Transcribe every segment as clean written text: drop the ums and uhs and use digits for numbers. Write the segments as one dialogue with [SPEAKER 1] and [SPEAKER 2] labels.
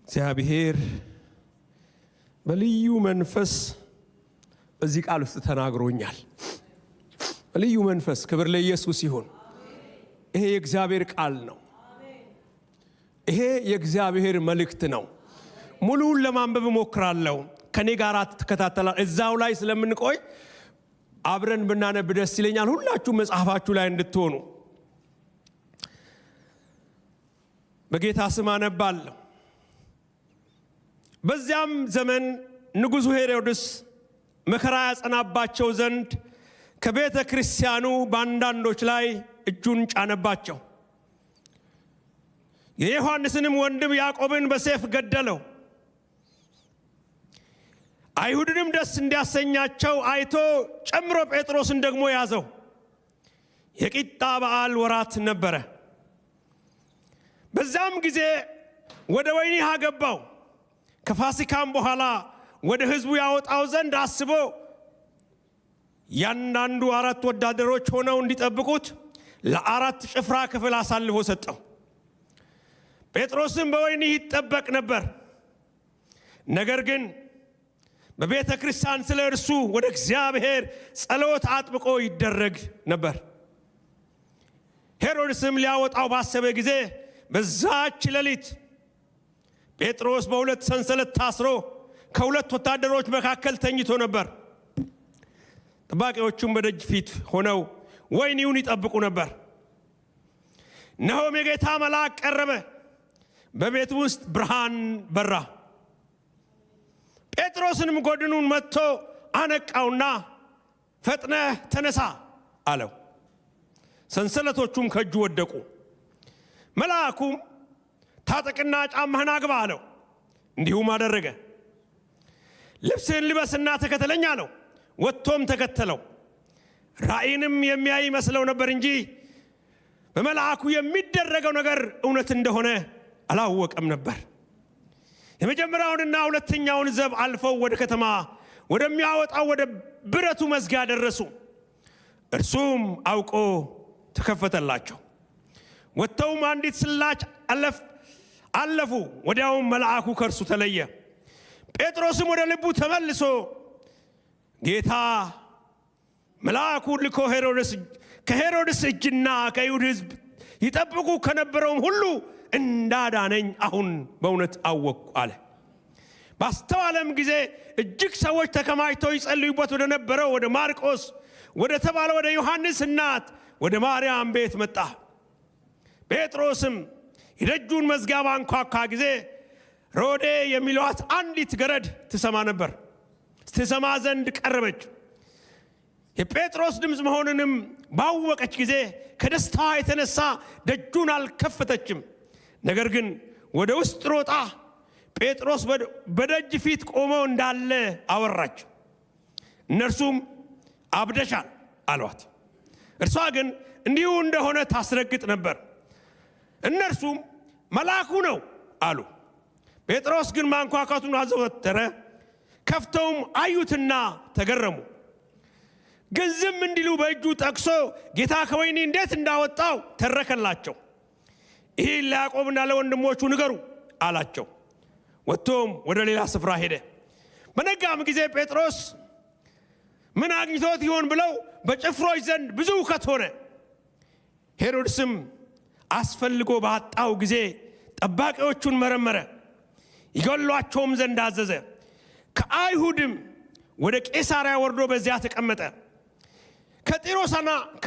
[SPEAKER 1] እግዚአብሔር በልዩ መንፈስ በዚህ ቃል ውስጥ ተናግሮኛል። በልዩ መንፈስ ክብር ለኢየሱስ ይሁን። ይሄ የእግዚአብሔር ቃል ነው። ይሄ የእግዚአብሔር መልእክት ነው። ሙሉውን ለማንበብ ሞክራለሁ። ከኔ ጋር ተከታተላል። እዛው ላይ ስለምንቆይ አብረን ብናነብ ደስ ይለኛል። ሁላችሁ መጽሐፋችሁ ላይ እንድትሆኑ በጌታ ስም አነባለሁ። በዚያም ዘመን ንጉሡ ሄሮድስ መከራ ያጸናባቸው ዘንድ ከቤተ ክርስቲያኑ በአንዳንዶች ላይ እጁን ጫነባቸው። የዮሐንስንም ወንድም ያዕቆብን በሰይፍ ገደለው። አይሁድንም ደስ እንዲያሰኛቸው አይቶ ጨምሮ ጴጥሮስን ደግሞ ያዘው። የቂጣ በዓል ወራት ነበረ። በዛም ጊዜ ወደ ወህኒ አገባው። ከፋሲካም በኋላ ወደ ሕዝቡ ያወጣው ዘንድ አስቦ ያንዳንዱ 4 ወታደሮች ሆነው እንዲጠብቁት ለ4 ጭፍራ ክፍል አሳልፎ ሰጠው። ጴጥሮስም በወህኒ ይጠበቅ ነበር። ነገር ግን በቤተ ክርስቲያን ስለ እርሱ ወደ እግዚአብሔር ጸሎት አጥብቆ ይደረግ ነበር። ሄሮድስም ሊያወጣው ባሰበ ጊዜ በዛች ሌሊት ጴጥሮስ በ2 ሰንሰለት ታስሮ ከ2 ወታደሮች መካከል ተኝቶ ነበር። ጠባቂዎቹም በደጅ ፊት ሆነው ወህኒውን ይጠብቁ ነበር። እነሆም የጌታ መልአክ ቀረበ፣ በቤት ውስጥ ብርሃን በራ። ጴጥሮስንም ጎድኑን መትቶ አነቃውና ፈጥነህ ተነሳ አለው። ሰንሰለቶቹም ከእጁ ወደቁ። መልአኩም ታጠቅና ጫማህን አግባ አለው። እንዲሁም አደረገ። ልብስህን ልበስና ተከተለኝ አለው። ወጥቶም ተከተለው። ራእይንም የሚያይ መስለው ነበር እንጂ በመልአኩ የሚደረገው ነገር እውነት እንደሆነ አላወቀም ነበር። የመጀመሪያውንና ሁለተኛውን ዘብ አልፈው ወደ ከተማ ወደሚያወጣው ወደ ብረቱ መዝጊያ ደረሱ። እርሱም አውቆ ተከፈተላቸው። ወጥተውም አንዲት ስላች አለፉ። ወዲያውም መልአኩ ከእርሱ ተለየ። ጴጥሮስም ወደ ልቡ ተመልሶ ጌታ መልአኩን ልኮ ከሄሮድስ እጅና ከይሁድ ሕዝብ ይጠብቁ ከነበረውም ሁሉ እንዳዳነኝ አሁን በእውነት አወቅኩ አለ። ባስተዋለም ጊዜ እጅግ ሰዎች ተከማችተው ይጸልዩበት ወደ ነበረው ወደ ማርቆስ ወደ ተባለ ወደ ዮሐንስ እናት ወደ ማርያም ቤት መጣ። ጴጥሮስም የደጁን መዝጊያ ባንኳኳ ጊዜ ሮዴ የሚሏት አንዲት ገረድ ትሰማ ነበር። ትሰማ ዘንድ ቀረበች። የጴጥሮስ ድምፅ መሆኑንም ባወቀች ጊዜ ከደስታዋ የተነሳ ደጁን አልከፈተችም። ነገር ግን ወደ ውስጥ ሮጣ ጴጥሮስ በደጅ ፊት ቆሞ እንዳለ አወራች። እነርሱም አብደሻል አሏት። እርሷ ግን እንዲሁ እንደሆነ ታስረግጥ ነበር። እነርሱም መልአኩ ነው አሉ። ጴጥሮስ ግን ማንኳኳቱን አዘወተረ። ከፍተውም አዩትና ተገረሙ። ግን ዝም እንዲሉ በእጁ ጠቅሶ ጌታ ከወህኒ እንዴት እንዳወጣው ተረከላቸው። ይህን ለያዕቆብና ለወንድሞቹ ንገሩ አላቸው። ወጥቶም ወደ ሌላ ስፍራ ሄደ። በነጋም ጊዜ ጴጥሮስ ምን አግኝቶት ይሆን ብለው በጭፍሮች ዘንድ ብዙ ሁከት ሆነ። ሄሮድስም አስፈልጎ ባጣው ጊዜ ጠባቂዎቹን መረመረ፣ ይገሏቸውም ዘንድ አዘዘ። ከአይሁድም ወደ ቄሳርያ ወርዶ በዚያ ተቀመጠ።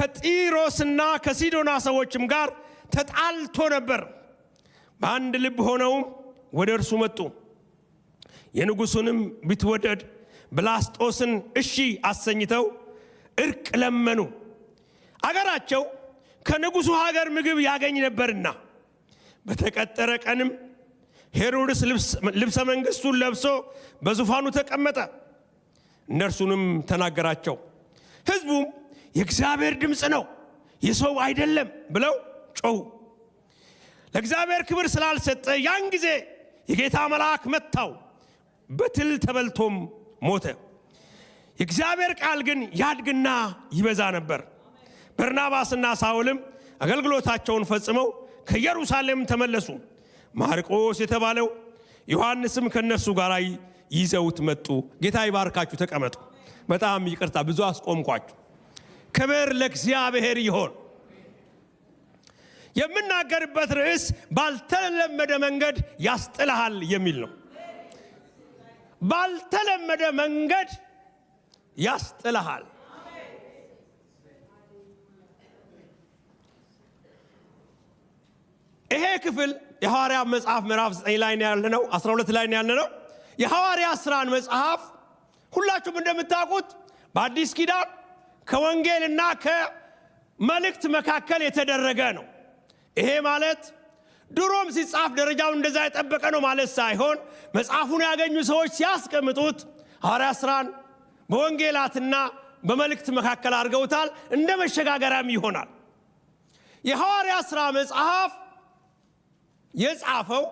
[SPEAKER 1] ከጢሮስና ከሲዶና ሰዎችም ጋር ተጣልቶ ነበር። በአንድ ልብ ሆነውም ወደ እርሱ መጡ። የንጉሡንም ቢትወደድ ብላስጦስን እሺ አሰኝተው እርቅ ለመኑ። አገራቸው ከንጉሡ ሀገር ምግብ ያገኝ ነበርና። በተቀጠረ ቀንም ሄሮድስ ልብሰ መንግሥቱን ለብሶ በዙፋኑ ተቀመጠ። እነርሱንም ተናገራቸው። ሕዝቡም የእግዚአብሔር ድምፅ ነው የሰው አይደለም ብለው ጮሁ። ለእግዚአብሔር ክብር ስላልሰጠ ያን ጊዜ የጌታ መልአክ መታው፣ በትል ተበልቶም ሞተ። የእግዚአብሔር ቃል ግን ያድግና ይበዛ ነበር። በርናባስና ሳውልም አገልግሎታቸውን ፈጽመው ከኢየሩሳሌም ተመለሱ። ማርቆስ የተባለው ዮሐንስም ከነሱ ጋር ይዘውት መጡ። ጌታ ይባርካችሁ። ተቀመጡ። በጣም ይቅርታ ብዙ አስቆምኳችሁ። ክብር ለእግዚአብሔር ይሁን። የምናገርበት ርዕስ ባልተለመደ መንገድ ያስጥልሃል የሚል ነው። ባልተለመደ መንገድ ያስጥልሃል። ይሄ ክፍል የሐዋርያ መጽሐፍ ምዕራፍ 9 ላይ ያለነው 12 ላይ ያለነው የሐዋርያ ሥራን መጽሐፍ ሁላችሁም እንደምታውቁት በአዲስ ኪዳን ከወንጌልና ከመልእክት መካከል የተደረገ ነው። ይሄ ማለት ድሮም ሲጻፍ ደረጃው እንደዛ የጠበቀ ነው ማለት ሳይሆን መጽሐፉን ያገኙ ሰዎች ሲያስቀምጡት ሐዋርያ ሥራን በወንጌላትና በመልእክት መካከል አድርገውታል። እንደ መሸጋገሪያም ይሆናል። የሐዋርያ ሥራ መጽሐፍ የጻፈው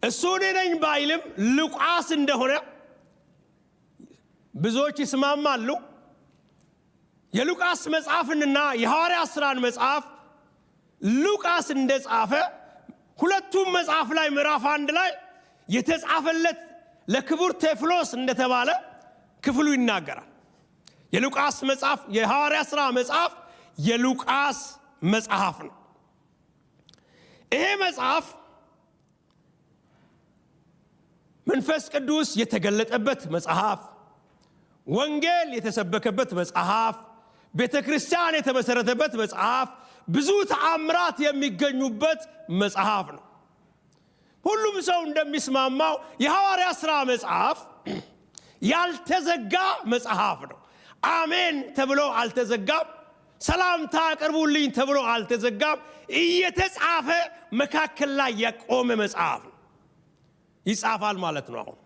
[SPEAKER 1] እሱ ነኝ ባይልም ሉቃስ እንደሆነ ብዙዎች ይስማማሉ። የሉቃስ መጽሐፍንና የሐዋርያ ሥራን መጽሐፍ ሉቃስ እንደጻፈ ሁለቱም መጽሐፍ ላይ ምዕራፍ 1 ላይ የተጻፈለት ለክቡር ቴዎፍሎስ እንደተባለ ክፍሉ ይናገራል። የሉቃስ መጽሐፍ የሐዋርያ ሥራ መጽሐፍ የሉቃስ መጽሐፍ ነው። ይሄ መጽሐፍ መንፈስ ቅዱስ የተገለጠበት መጽሐፍ፣ ወንጌል የተሰበከበት መጽሐፍ፣ ቤተክርስቲያን የተመሰረተበት መጽሐፍ፣ ብዙ ተአምራት የሚገኙበት መጽሐፍ ነው። ሁሉም ሰው እንደሚስማማው የሐዋርያ ሥራ መጽሐፍ ያልተዘጋ መጽሐፍ ነው። አሜን ተብሎ አልተዘጋም። ሰላምታ አቅርቡልኝ ተብሎ አልተዘጋም። እየተጻፈ መካከል ላይ የቆመ መጽሐፍ ነው። ይጻፋል ማለት ነው። አሁን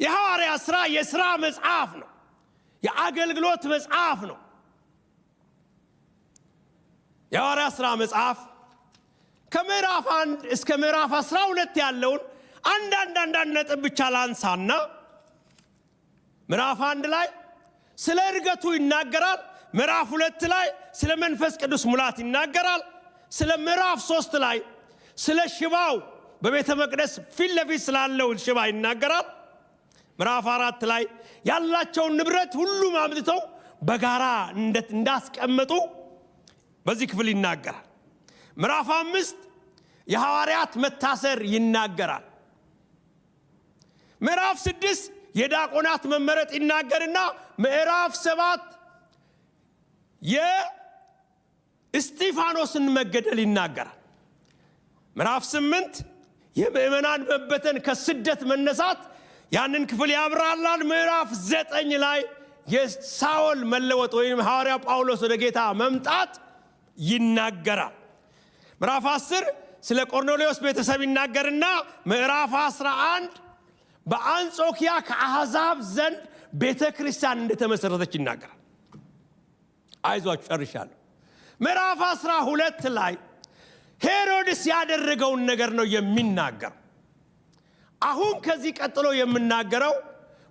[SPEAKER 1] የሐዋርያ ሥራ የሥራ መጽሐፍ ነው። የአገልግሎት መጽሐፍ ነው። የሐዋርያ ሥራ መጽሐፍ ከምዕራፍ 1 እስከ ምዕራፍ 12 ያለውን አንዳንድ ነጥብ ብቻ ላንሳና ምዕራፍ 1 ላይ ስለ እርገቱ ይናገራል። ምዕራፍ 2 ላይ ስለ መንፈስ ቅዱስ ሙላት ይናገራል። ስለ ምዕራፍ 3 ላይ ስለ ሽባው በቤተ መቅደስ ፊት ለፊት ስላለው ሽባ ይናገራል። ምዕራፍ 4 ላይ ያላቸውን ንብረት ሁሉ አምጥተው በጋራ እንዳስቀመጡ በዚህ ክፍል ይናገራል። ምዕራፍ 5 የሐዋርያት መታሰር ይናገራል። ምዕራፍ 6 የዲያቆናት መመረጥ ይናገርና ምዕራፍ 7 የእስጢፋኖስን መገደል ይናገራል። ምዕራፍ 8 የምእመናን መበተን ከስደት መነሳት ያንን ክፍል ያብራራል። ምዕራፍ 9 ላይ የሳውል መለወጥ ወይም ሐዋርያ ጳውሎስ ወደ ጌታ መምጣት ይናገራል። ምዕራፍ 10 ስለ ቆርኔሌዎስ ቤተሰብ ይናገርና ምዕራፍ 11 በአንጾኪያ ከአሕዛብ ዘንድ ቤተክርስቲያን እንደተመሰረተች ይናገራል። አይዟችሁ ጨርሻለሁ። ምዕራፍ 12 ላይ ሄሮድስ ያደረገውን ነገር ነው የሚናገር። አሁን ከዚህ ቀጥሎ የምናገረው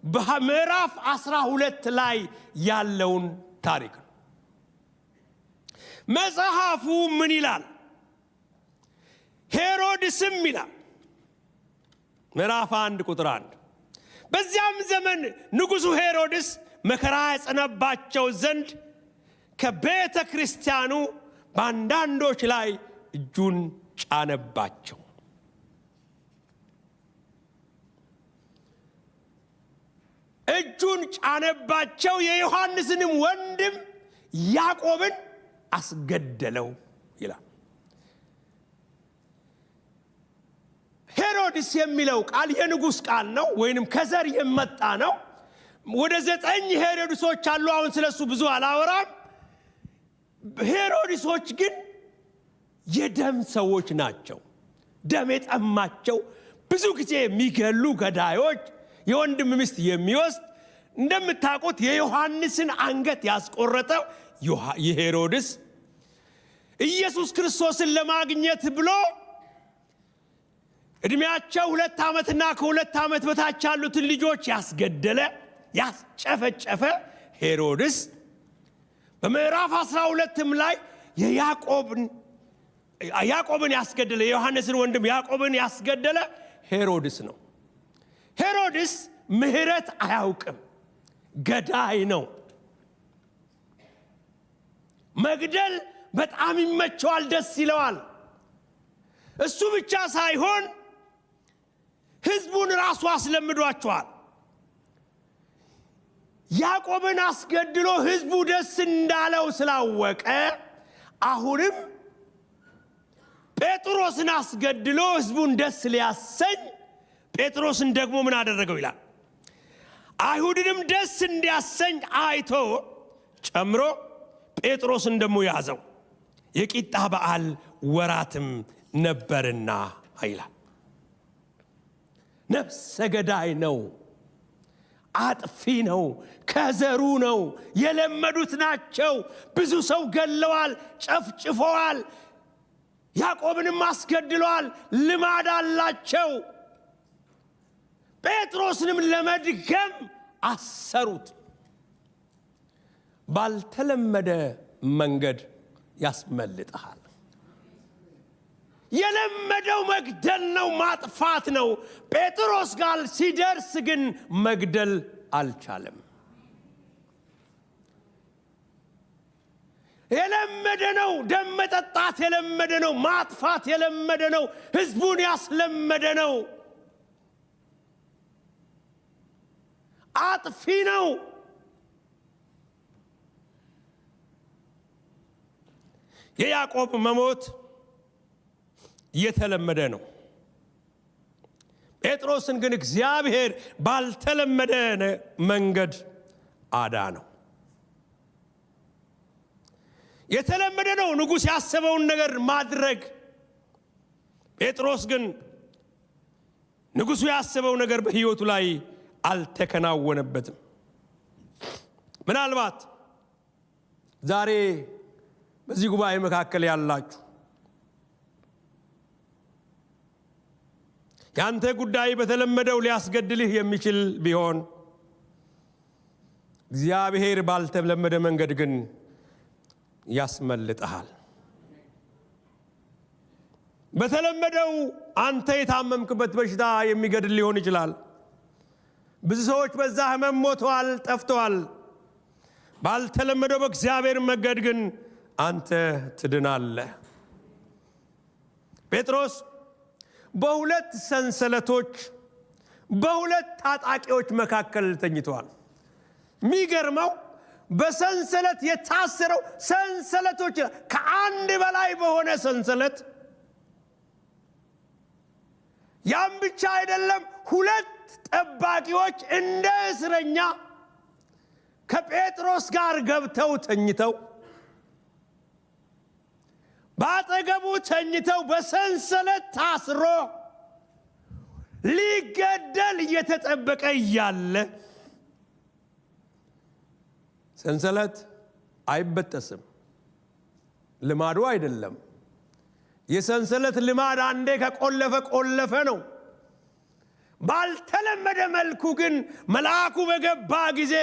[SPEAKER 1] በምዕራፍ 12 ላይ ያለውን ታሪክ ነው። መጽሐፉ ምን ይላል? ሄሮድስም ይላል ምዕራፍ 1 ቁጥር 1 በዚያም ዘመን ንጉሡ ሄሮድስ መከራ ያጸናባቸው ዘንድ ከቤተ ክርስቲያኑ በአንዳንዶች ላይ እጁን ጫነባቸው። እጁን ጫነባቸው። የዮሐንስንም ወንድም ያዕቆብን አስገደለው ይላል። ሄሮድስ የሚለው ቃል የንጉሥ ቃል ነው፣ ወይንም ከዘር የመጣ ነው። ወደ 9 ሄሮድሶች አሉ። አሁን ስለሱ ብዙ አላወራም። ሄሮድሶች ግን የደም ሰዎች ናቸው። ደም የጠማቸው፣ ብዙ ጊዜ የሚገሉ ገዳዮች፣ የወንድም ሚስት የሚወስድ። እንደምታውቁት የዮሐንስን አንገት ያስቆረጠው የሄሮድስ ኢየሱስ ክርስቶስን ለማግኘት ብሎ እድሜያቸው 2 ዓመትና ከ2 ዓመት በታች ያሉትን ልጆች ያስገደለ ያስጨፈጨፈ ሄሮድስ በምዕራፍ 12ም ላይ ያዕቆብን ያስገደለ የዮሐንስን ወንድም ያዕቆብን ያስገደለ ሄሮድስ ነው። ሄሮድስ ምህረት አያውቅም፣ ገዳይ ነው። መግደል በጣም ይመቸዋል፣ ደስ ይለዋል። እሱ ብቻ ሳይሆን ሕዝቡን ራሱ አስለምዷቸዋል። ያዕቆብን አስገድሎ ሕዝቡ ደስ እንዳለው ስላወቀ አሁንም ጴጥሮስን አስገድሎ ሕዝቡን ደስ ሊያሰኝ ጴጥሮስን ደግሞ ምን አደረገው ይላል? አይሁድንም ደስ እንዲያሰኝ አይቶ ጨምሮ ጴጥሮስን ደግሞ ያዘው፣ የቂጣ በዓል ወራትም ነበርና ይላል። ነፍሰ ገዳይ ነው፣ አጥፊ ነው፣ ከዘሩ ነው፣ የለመዱት ናቸው። ብዙ ሰው ገለዋል፣ ጨፍጭፈዋል፣ ያዕቆብንም አስገድለዋል፣ ልማድ አላቸው። ጴጥሮስንም ለመድገም አሰሩት። ባልተለመደ መንገድ ያስመልጥሃል። የለመደው መግደል ነው፣ ማጥፋት ነው። ጴጥሮስ ጋር ሲደርስ ግን መግደል አልቻለም። የለመደ ነው፣ ደም መጠጣት የለመደ ነው፣ ማጥፋት የለመደ ነው፣ ሕዝቡን ያስለመደ ነው። አጥፊ ነው። የያዕቆብ መሞት የተለመደ ነው። ጴጥሮስን ግን እግዚአብሔር ባልተለመደ መንገድ አዳነው። የተለመደ ነው ንጉሥ ያሰበውን ነገር ማድረግ። ጴጥሮስ ግን ንጉሡ ያሰበው ነገር በሕይወቱ ላይ አልተከናወነበትም። ምናልባት ዛሬ በዚህ ጉባኤ መካከል ያላችሁ ያንተ ጉዳይ በተለመደው ሊያስገድልህ የሚችል ቢሆን እግዚአብሔር ባልተለመደ መንገድ ግን ያስመልጥሃል። በተለመደው አንተ የታመምክበት በሽታ የሚገድል ሊሆን ይችላል። ብዙ ሰዎች በዛ ህመም ሞተዋል፣ ጠፍተዋል። ባልተለመደው በእግዚአብሔር መንገድ ግን አንተ ትድናለህ። ጴጥሮስ በሁለት ሰንሰለቶች በሁለት ታጣቂዎች መካከል ተኝቷል። የሚገርመው በሰንሰለት የታሰረው ሰንሰለቶች ከአንድ በላይ በሆነ ሰንሰለት፣ ያም ብቻ አይደለም፣ ሁለት ጠባቂዎች እንደ እስረኛ ከጴጥሮስ ጋር ገብተው ተኝተው ባጠገቡ ተኝተው በሰንሰለት ታስሮ ሊገደል እየተጠበቀ እያለ ሰንሰለት አይበጠስም፣ ልማዱ አይደለም። የሰንሰለት ልማድ አንዴ ከቆለፈ ቆለፈ ነው። ባልተለመደ መልኩ ግን መልአኩ በገባ ጊዜ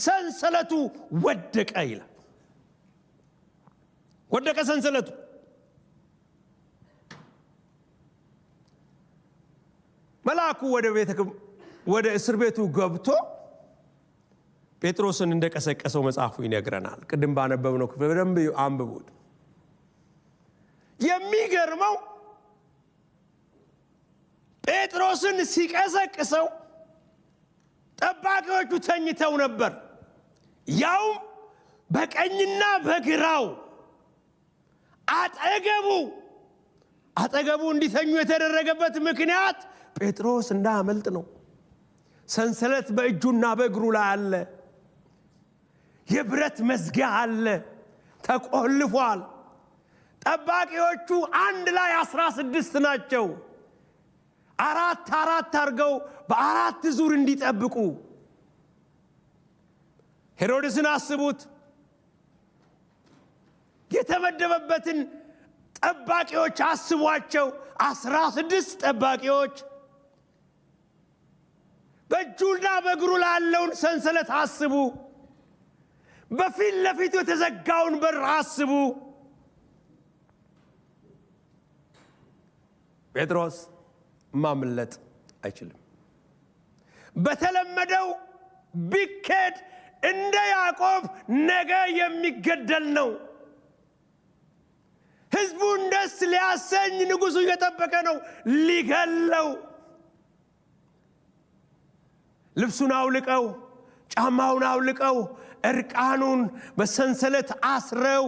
[SPEAKER 1] ሰንሰለቱ ወደቀ ይላል። ወደቀ ሰንሰለቱ። መልአኩ ወደ እስር ቤቱ ገብቶ ጴጥሮስን እንደቀሰቀሰው መጽሐፉ ይነግረናል። ቅድም ባነበብነው ክፍል በደንብ አንብቡት። የሚገርመው ጴጥሮስን ሲቀሰቅሰው ጠባቂዎቹ ተኝተው ነበር። ያውም በቀኝና በግራው አጠገቡ እንዲተኙ የተደረገበት ምክንያት ጴጥሮስ እንዳያመልጥ ነው። ሰንሰለት በእጁና በእግሩ ላይ አለ። የብረት መዝጊያ አለ፣ ተቆልፏል። ጠባቂዎቹ አንድ ላይ 16 ናቸው። አራት አድርገው በአራት ዙር እንዲጠብቁ። ሄሮድስን አስቡት። የተመደበበትን ጠባቂዎች አስቧቸው። 16 ጠባቂዎች። በእጁና በእግሩ ላለውን ሰንሰለት አስቡ። በፊት ለፊቱ የተዘጋውን በር አስቡ። ጴጥሮስ ማምለጥ አይችልም። በተለመደው ቢከድ እንደ ያዕቆብ ነገ የሚገደል ነው። ሕዝቡን ደስ ሊያሰኝ ንጉሡ እየጠበቀ ነው ሊገለው። ልብሱን አውልቀው ጫማውን አውልቀው እርቃኑን በሰንሰለት አስረው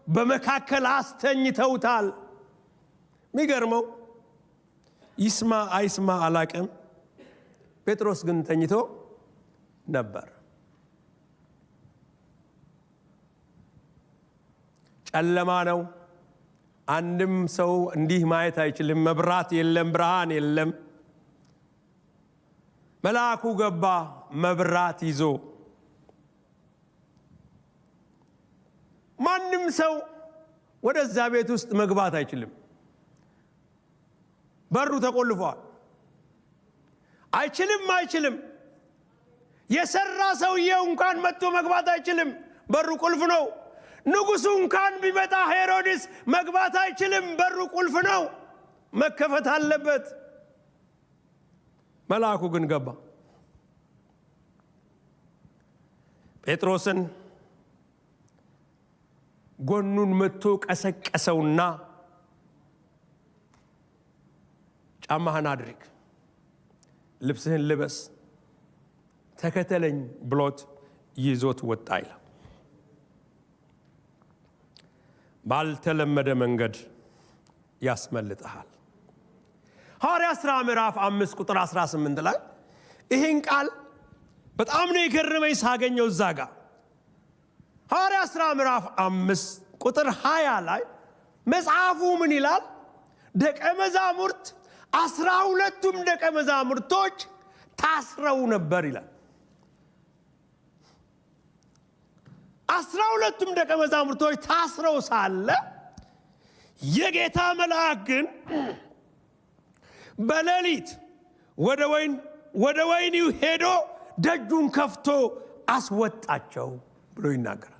[SPEAKER 1] በመካከል አስተኝተውታል። የሚገርመው ይስማ አይስማ አላቅም፣ ጴጥሮስ ግን ተኝቶ ነበር። ጨለማ ነው። አንድም ሰው እንዲህ ማየት አይችልም። መብራት የለም፣ ብርሃን የለም። መልአኩ ገባ መብራት ይዞ። ማንም ሰው ወደዛ ቤት ውስጥ መግባት አይችልም። በሩ ተቆልፏል። አይችልም። የሰራ ሰውየው እንኳን መጥቶ መግባት አይችልም። በሩ ቁልፍ ነው። ንጉሡ እንኳን ቢመጣ ሄሮድስ መግባት አይችልም። በሩ ቁልፍ ነው፣ መከፈት አለበት። መልአኩ ግን ገባ። ጴጥሮስን ጎኑን መጥቶ ቀሰቀሰውና ጫማህን አድርግ፣ ልብስህን ልበስ፣ ተከተለኝ ብሎት ይዞት ወጣ ይላል። ባልተለመደ መንገድ ያስመልጥሃል። ሐዋርያት ሥራ ምዕራፍ 5 ቁጥር 18 ላይ ይህን ቃል በጣም ነው የገረመኝ ሳገኘው። እዛ ጋር ሐዋርያት ሥራ ምዕራፍ 5 ቁጥር 20 ላይ መጽሐፉ ምን ይላል? ደቀ መዛሙርት 12ቱም ደቀ መዛሙርቶች ታስረው ነበር ይላል። 12ቱም ደቀ መዛሙርቶች ታስረው ሳለ የጌታ መልአክ ግን በሌሊት ወደ ወህኒው ሄዶ ደጁን ከፍቶ አስወጣቸው ብሎ ይናገራል።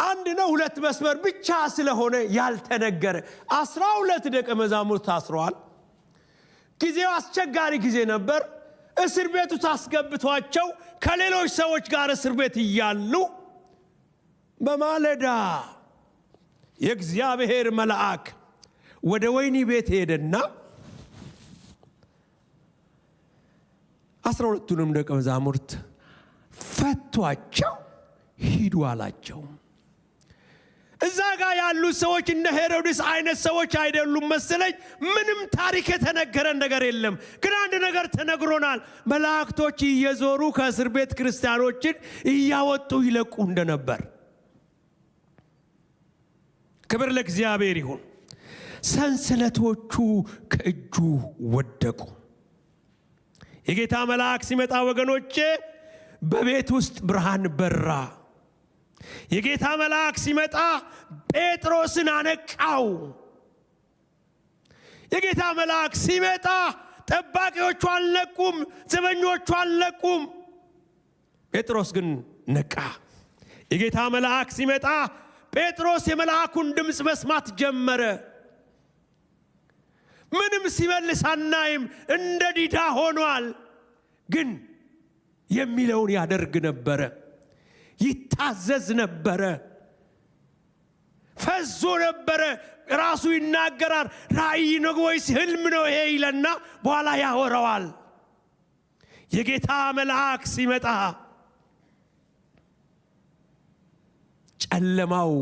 [SPEAKER 1] አንድ ነው ሁለት መስመር ብቻ ስለሆነ ያልተነገረ 12 ደቀ መዛሙርት ታስረዋል። ጊዜው አስቸጋሪ ጊዜ ነበር። እስር ቤቱ ታስገብቷቸው ከሌሎች ሰዎች ጋር እስር ቤት እያሉ በማለዳ የእግዚአብሔር መልአክ ወደ ወህኒ ቤት ሄደና 12ቱንም ደቀ መዛሙርት ፈቷቸው ሂዱ አላቸው። እዛ ጋር ያሉት ሰዎች እንደ ሄሮድስ አይነት ሰዎች አይደሉም መሰለኝ። ምንም ታሪክ የተነገረን ነገር የለም። ግን አንድ ነገር ተነግሮናል። መላእክቶች እየዞሩ ከእስር ቤት ክርስቲያኖችን እያወጡ ይለቁ እንደነበር። ክብር ለእግዚአብሔር ይሁን። ሰንሰለቶቹ ከእጁ ወደቁ። የጌታ መልአክ ሲመጣ ወገኖቼ በቤት ውስጥ ብርሃን በራ። የጌታ መልአክ ሲመጣ ጴጥሮስን አነቃው። የጌታ መልአክ ሲመጣ ጠባቂዎቹ አልነቁም፣ ዘበኞቹ አልነቁም። ጴጥሮስ ግን ነቃ። የጌታ መልአክ ሲመጣ ጴጥሮስ የመልአኩን ድምፅ መስማት ጀመረ። ምንም ሲመልስ አናይም፣ እንደ ዲዳ ሆኗል። ግን የሚለውን ያደርግ ነበረ፣ ይታዘዝ ነበረ፣ ፈዞ ነበረ። ራሱ ይናገራል። ራእይ ነው ወይስ ህልም ነው ይሄ ይለና በኋላ ያወራዋል። የጌታ መልአክ ሲመጣ ጨለማው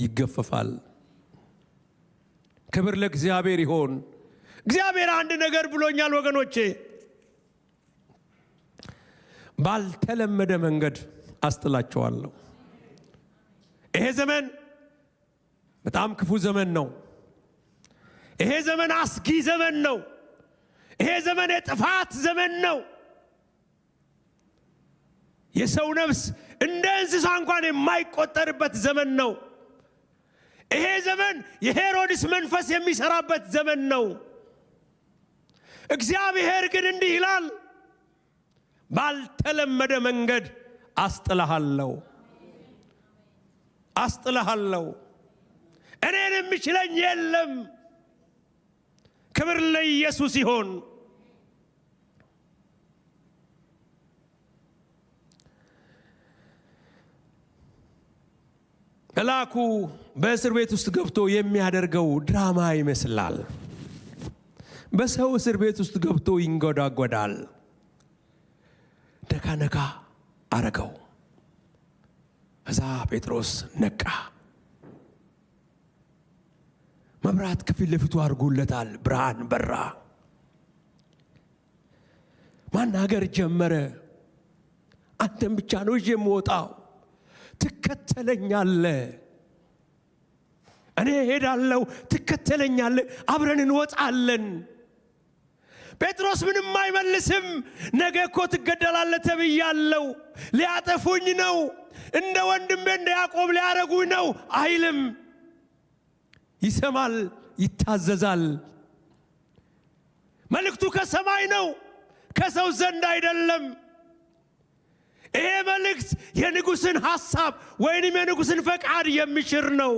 [SPEAKER 1] ይገፈፋል። ክብር ለእግዚአብሔር ይሁን። እግዚአብሔር አንድ ነገር ብሎኛል ወገኖቼ። ባልተለመደ መንገድ አስጥላቸዋለሁ። ይሄ ዘመን በጣም ክፉ ዘመን ነው። ይሄ ዘመን አስጊ ዘመን ነው። ይሄ ዘመን የጥፋት ዘመን ነው። የሰው ነፍስ እንደ እንስሳ እንኳን የማይቆጠርበት ዘመን ነው። ይሄ ዘመን የሄሮድስ መንፈስ የሚሰራበት ዘመን ነው። እግዚአብሔር ግን እንዲህ ይላል፣ ባልተለመደ መንገድ አስጥልሃለሁ። እኔን የሚችለኝ የለም። ክብር ለኢየሱስ ይሁን። መልአኩ በእስር ቤት ውስጥ ገብቶ የሚያደርገው ድራማ ይመስላል። በሰው እስር ቤት ውስጥ ገብቶ ይንጎዳጎዳል። ነካ ነካ አረገው። እዛ ጴጥሮስ ነቃ። መብራት ከፊት ለፊቱ አድርጎለታል። ብርሃን በራ። ማናገር ጀመረ። አንተም ብቻ ነው ይዤ የምወጣው፣ ትከተለኛለህ። እኔ ሄዳለሁ፣ ትከተለኛለህ፣ አብረን እንወጣለን። ጴጥሮስ ምንም አይመልስም። ነገ እኮ ትገደላለህ ተብያለሁ፣ ሊያጠፉኝ ነው፣ እንደ ወንድሜ እንደ ያዕቆብ ሊያረጉኝ ነው አይልም። ይሰማል፣ ይታዘዛል። መልእክቱ ከሰማይ ነው፣ ከሰው ዘንድ አይደለም። ይሄ መልእክት የንጉሥን ሐሳብ ወይንም የንጉሥን ፈቃድ የሚሽር ነው።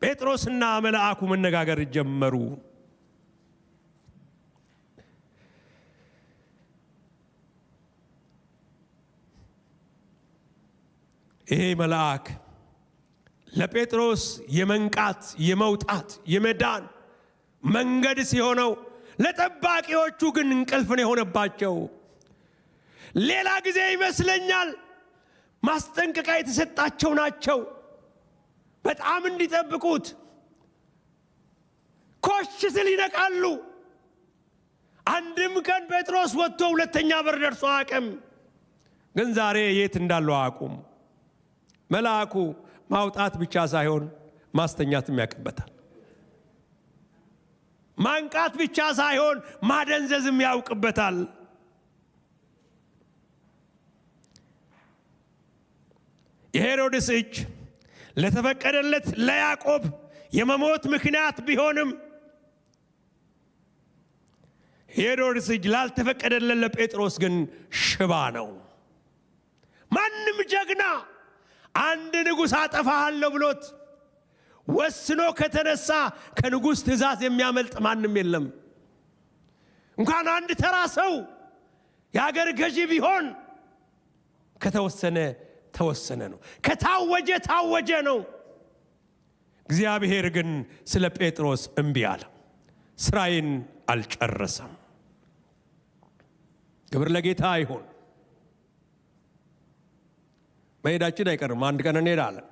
[SPEAKER 1] ጴጥሮስና መልአኩ መነጋገር ጀመሩ። ይሄ መልአክ ለጴጥሮስ የመንቃት የመውጣት የመዳን መንገድ ሲሆነው፣ ለጠባቂዎቹ ግን እንቅልፍን የሆነባቸው። ሌላ ጊዜ ይመስለኛል ማስጠንቀቂያ የተሰጣቸው ናቸው፣ በጣም እንዲጠብቁት። ኮሽ ስል ይነቃሉ። አንድም ቀን ጴጥሮስ ወጥቶ ሁለተኛ በር ደርሶ አያውቅም። ግን ዛሬ የት እንዳለው አያውቁም። መልአኩ ማውጣት ብቻ ሳይሆን ማስተኛትም ያውቅበታል። ማንቃት ብቻ ሳይሆን ማደንዘዝም ያውቅበታል። የሄሮድስ እጅ ለተፈቀደለት ለያዕቆብ የመሞት ምክንያት ቢሆንም ሄሮድስ እጅ ላልተፈቀደለት ለጴጥሮስ ግን ሽባ ነው። ማንም ጀግና አንድ ንጉሥ አጠፋሃለሁ ብሎት ወስኖ ከተነሳ ከንጉሥ ትእዛዝ የሚያመልጥ ማንም የለም። እንኳን አንድ ተራ ሰው የአገር ገዢ ቢሆን ከተወሰነ ተወሰነ ነው፣ ከታወጀ ታወጀ ነው። እግዚአብሔር ግን ስለ ጴጥሮስ እምቢ አለ። ስራዬን አልጨረሰም። ክብር ለጌታ ይሁን። መሄዳችን አይቀርም። አንድ ቀን እንሄዳለን።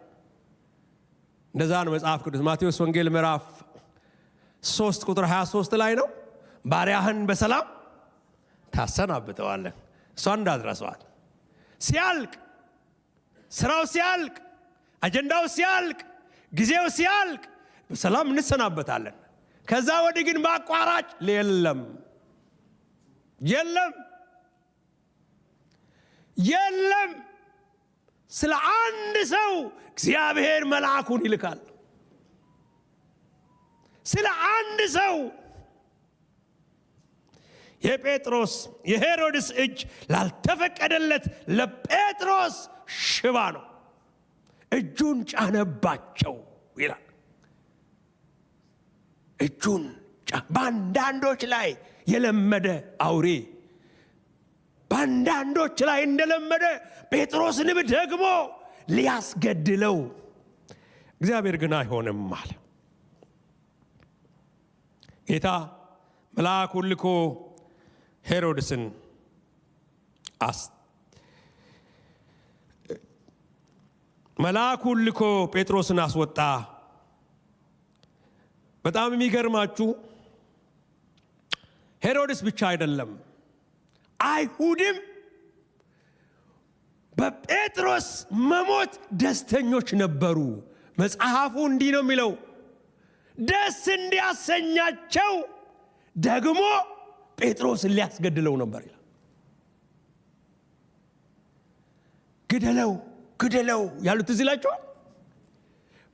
[SPEAKER 1] እንደዛ ነው መጽሐፍ ቅዱስ ማቴዎስ ወንጌል ምዕራፍ 3 ቁጥር 23 ላይ ነው። ባሪያህን በሰላም ታሰናብተዋለህ። እሷን እንዳትረሷት። ሲያልቅ፣ ስራው ሲያልቅ፣ አጀንዳው ሲያልቅ፣ ጊዜው ሲያልቅ በሰላም እንሰናበታለን። ከዛ ወዲህ ግን ማቋራጭ የለም የለም የለም። ስለ አንድ ሰው እግዚአብሔር መልአኩን ይልካል። ስለ አንድ ሰው የጴጥሮስ የሄሮድስ እጅ ላልተፈቀደለት ለጴጥሮስ ሽባ ነው፣ እጁን ጫነባቸው ይላል። እጁን በአንዳንዶች ላይ የለመደ አውሬ በአንዳንዶች ላይ እንደለመደ ጴጥሮስንም ደግሞ ሊያስገድለው፣ እግዚአብሔር ግን አይሆንም አለ። ጌታ መልአኩን ልኮ ሄሮድስን መልአኩን ልኮ ጴጥሮስን አስወጣ። በጣም የሚገርማችሁ ሄሮድስ ብቻ አይደለም፣ አይሁድም በጴጥሮስ መሞት ደስተኞች ነበሩ። መጽሐፉ እንዲህ ነው የሚለው፣ ደስ እንዲያሰኛቸው ደግሞ ጴጥሮስን ሊያስገድለው ነበር ይላል። ግደለው ግደለው ያሉት እዚህ ላቸዋል።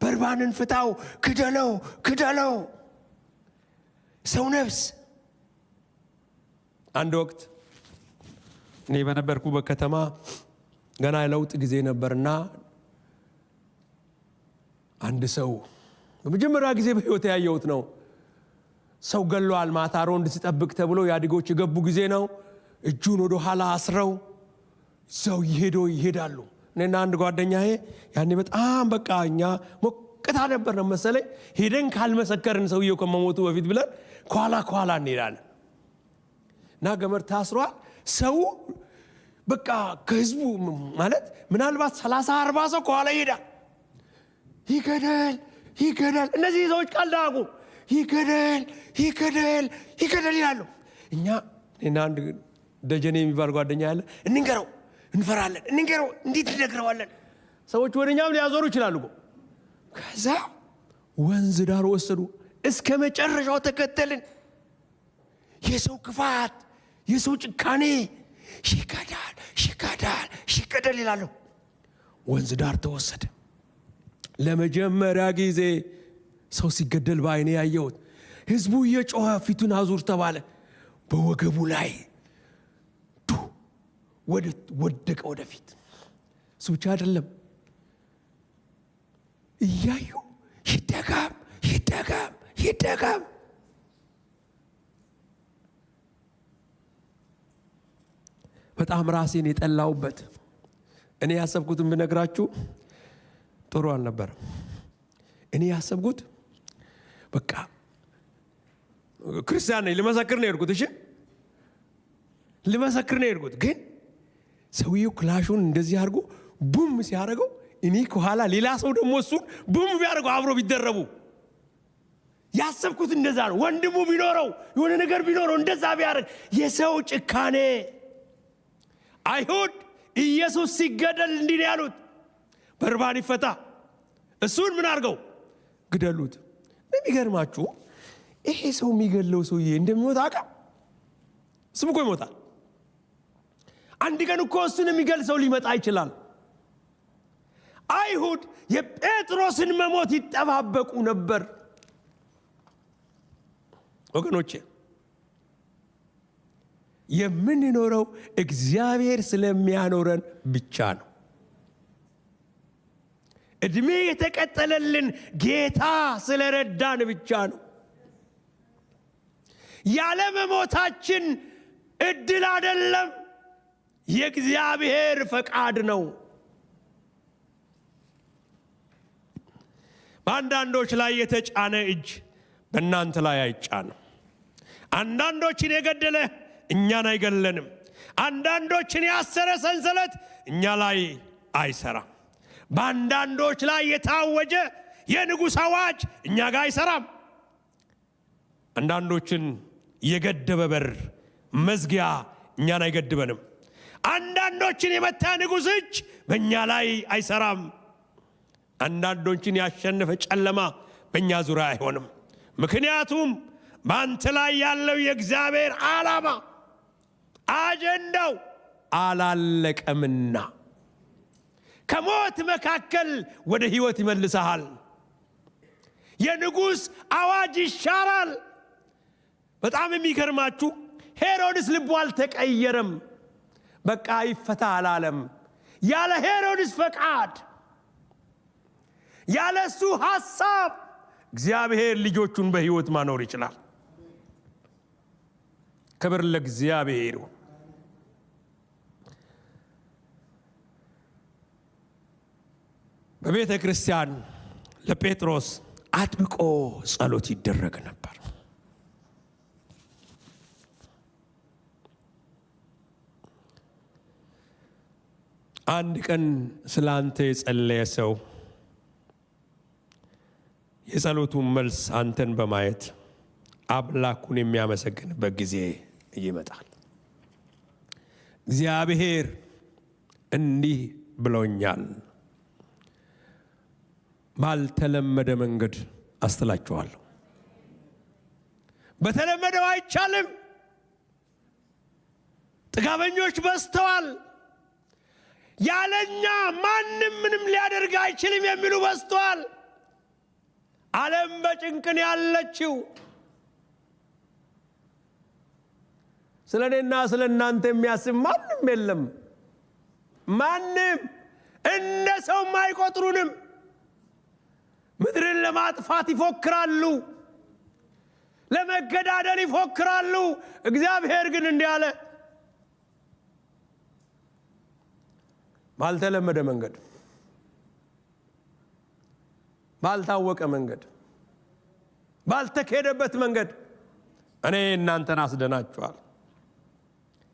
[SPEAKER 1] በርባንን ፍታው፣ ክደለው ክደለው፣ ሰው ነፍስ። አንድ ወቅት እኔ በነበርኩበት ከተማ ገና የለውጥ ጊዜ ነበርና አንድ ሰው በመጀመሪያ ጊዜ በሕይወት ያየሁት ነው። ሰው ገሏል ማታ ሮንድ ሲጠብቅ ተብሎ ያድጎች የገቡ ጊዜ ነው። እጁን ወደ ኋላ አስረው ሰው ይሄዳሉ። እኔና አንድ ጓደኛዬ ያኔ በጣም በቃ እኛ ሞቅታ ነበር ነው መሰለኝ ሄደን ካልመሰከርን ሰውየው ከመሞቱ በፊት ብለን ኳላ እንሄዳለን። እና ገመድ ታስሯል። ሰው በቃ ከህዝቡ ማለት ምናልባት 30-40 ሰው ኳላ ይሄዳል። ይገደል እነዚህ ሰዎች ቀልዳቁ ይገደል ይላሉ። እኛ አንድ ደጀኔ የሚባል ጓደኛ ያለ እንንገረው እንፈራለን እንዴት እንነግረዋለን? ሰዎች ወደኛም ሊያዞሩ ይችላሉ። ከዛ ወንዝ ዳር ወሰዱ። እስከ መጨረሻው ተከተልን። የሰው ክፋት የሰው ጭካኔ ይገደል ይላሉ። ወንዝ ዳር ተወሰደ። ለመጀመሪያ ጊዜ ሰው ሲገደል በአይኔ ያየሁት። ህዝቡ እየጮኸ ፊቱን አዙር ተባለ። በወገቡ ላይ ወደቀ ወደፊት። እሱ ብቻ አይደለም እያዩ ይደገም። በጣም ራሴን የጠላውበት እኔ ያሰብኩትን ብነግራችሁ ጥሩ አልነበረም። እኔ ያሰብኩት በቃ ክርስቲያን ነኝ ልመሰክር ነው የሄድኩት። እሺ ልመሰክር ነው የሄድኩት። ግን ሰውየው ክላሹን እንደዚህ አድርጎ ቡም ሲያደርገው እኔ ከኋላ ሌላ ሰው ደግሞ እሱን ቡም ቢያደርገው አብሮ ቢደረቡ ያሰብኩት እንደዛ ነው። ወንድሙ ቢኖረው የሆነ ነገር ቢኖረው እንደዛ ቢያደርግ የሰው ጭካኔ። አይሁድ ኢየሱስ ሲገደል እንዲህ ነው ያሉት፣ በርባን ይፈታ። እሱን ምን አድርገው ግደሉት። የሚገርማችሁ ይሄ ሰው የሚገለው ሰውዬ እንደሚሞት አቃ ስም እኮ ይሞታል። አንድ ቀን እኮ እሱን የሚገል ሰው ሊመጣ ይችላል። አይሁድ የጴጥሮስን መሞት ይጠባበቁ ነበር። ወገኖቼ የምንኖረው እግዚአብሔር ስለሚያኖረን ብቻ ነው። እድሜ የተቀጠለልን ጌታ ስለረዳን ብቻ ነው። ያለ መሞታችን እድል አይደለም፣ የእግዚአብሔር ፈቃድ ነው። በአንዳንዶች ላይ የተጫነ እጅ በእናንተ ላይ አይጫንም። አንዳንዶችን የገደለ እኛን አይገለንም። አንዳንዶችን ያሰረ ሰንሰለት እኛ ላይ አይሰራም። በአንዳንዶች ላይ የታወጀ የንጉሥ አዋጅ እኛ ጋር አይሰራም። አንዳንዶችን የገደበ በር መዝጊያ እኛን አይገድበንም። አንዳንዶችን የመታ ንጉሥ እጅ በእኛ ላይ አይሰራም። አንዳንዶችን ያሸነፈ ጨለማ በእኛ ዙሪያ አይሆንም። ምክንያቱም በአንተ ላይ ያለው የእግዚአብሔር ዓላማ አጀንዳው አላለቀምና ከሞት መካከል ወደ ሕይወት ይመልሰሃል። የንጉሥ አዋጅ ይሻራል። በጣም የሚገርማችሁ ሄሮድስ ልቡ አልተቀየረም። በቃ ይፈታ አላለም። ያለ ሄሮድስ ፈቃድ ያለ እሱ ሐሳብ እግዚአብሔር ልጆቹን በሕይወት ማኖር ይችላል። ክብር ለእግዚአብሔር። በቤተ ክርስቲያን ለጴጥሮስ አጥብቆ ጸሎት ይደረግ ነበር። አንድ ቀን ስላንተ የጸለየ ሰው የጸሎቱን መልስ አንተን በማየት አምላኩን የሚያመሰግንበት ጊዜ ይመጣል። እግዚአብሔር እንዲህ ብሎኛል፣ ባልተለመደ መንገድ አስተላችኋለሁ። በተለመደው አይቻልም። ጥጋበኞች በዝተዋል። ያለኛ ማንም ምንም ሊያደርግ አይችልም የሚሉ በዝተዋል። ዓለም በጭንቅን ያለችው ስለኔና ስለናንተ የሚያስብ ማንም የለም። ማንም እንደ ሰው አይቆጥሩንም። ምድርን ለማጥፋት ይፎክራሉ። ለመገዳደል ይፎክራሉ። እግዚአብሔር ግን እንዲህ አለ፣ ባልተለመደ መንገድ፣ ባልታወቀ መንገድ፣ ባልተከደበት መንገድ እኔ እናንተን አስደናችኋል።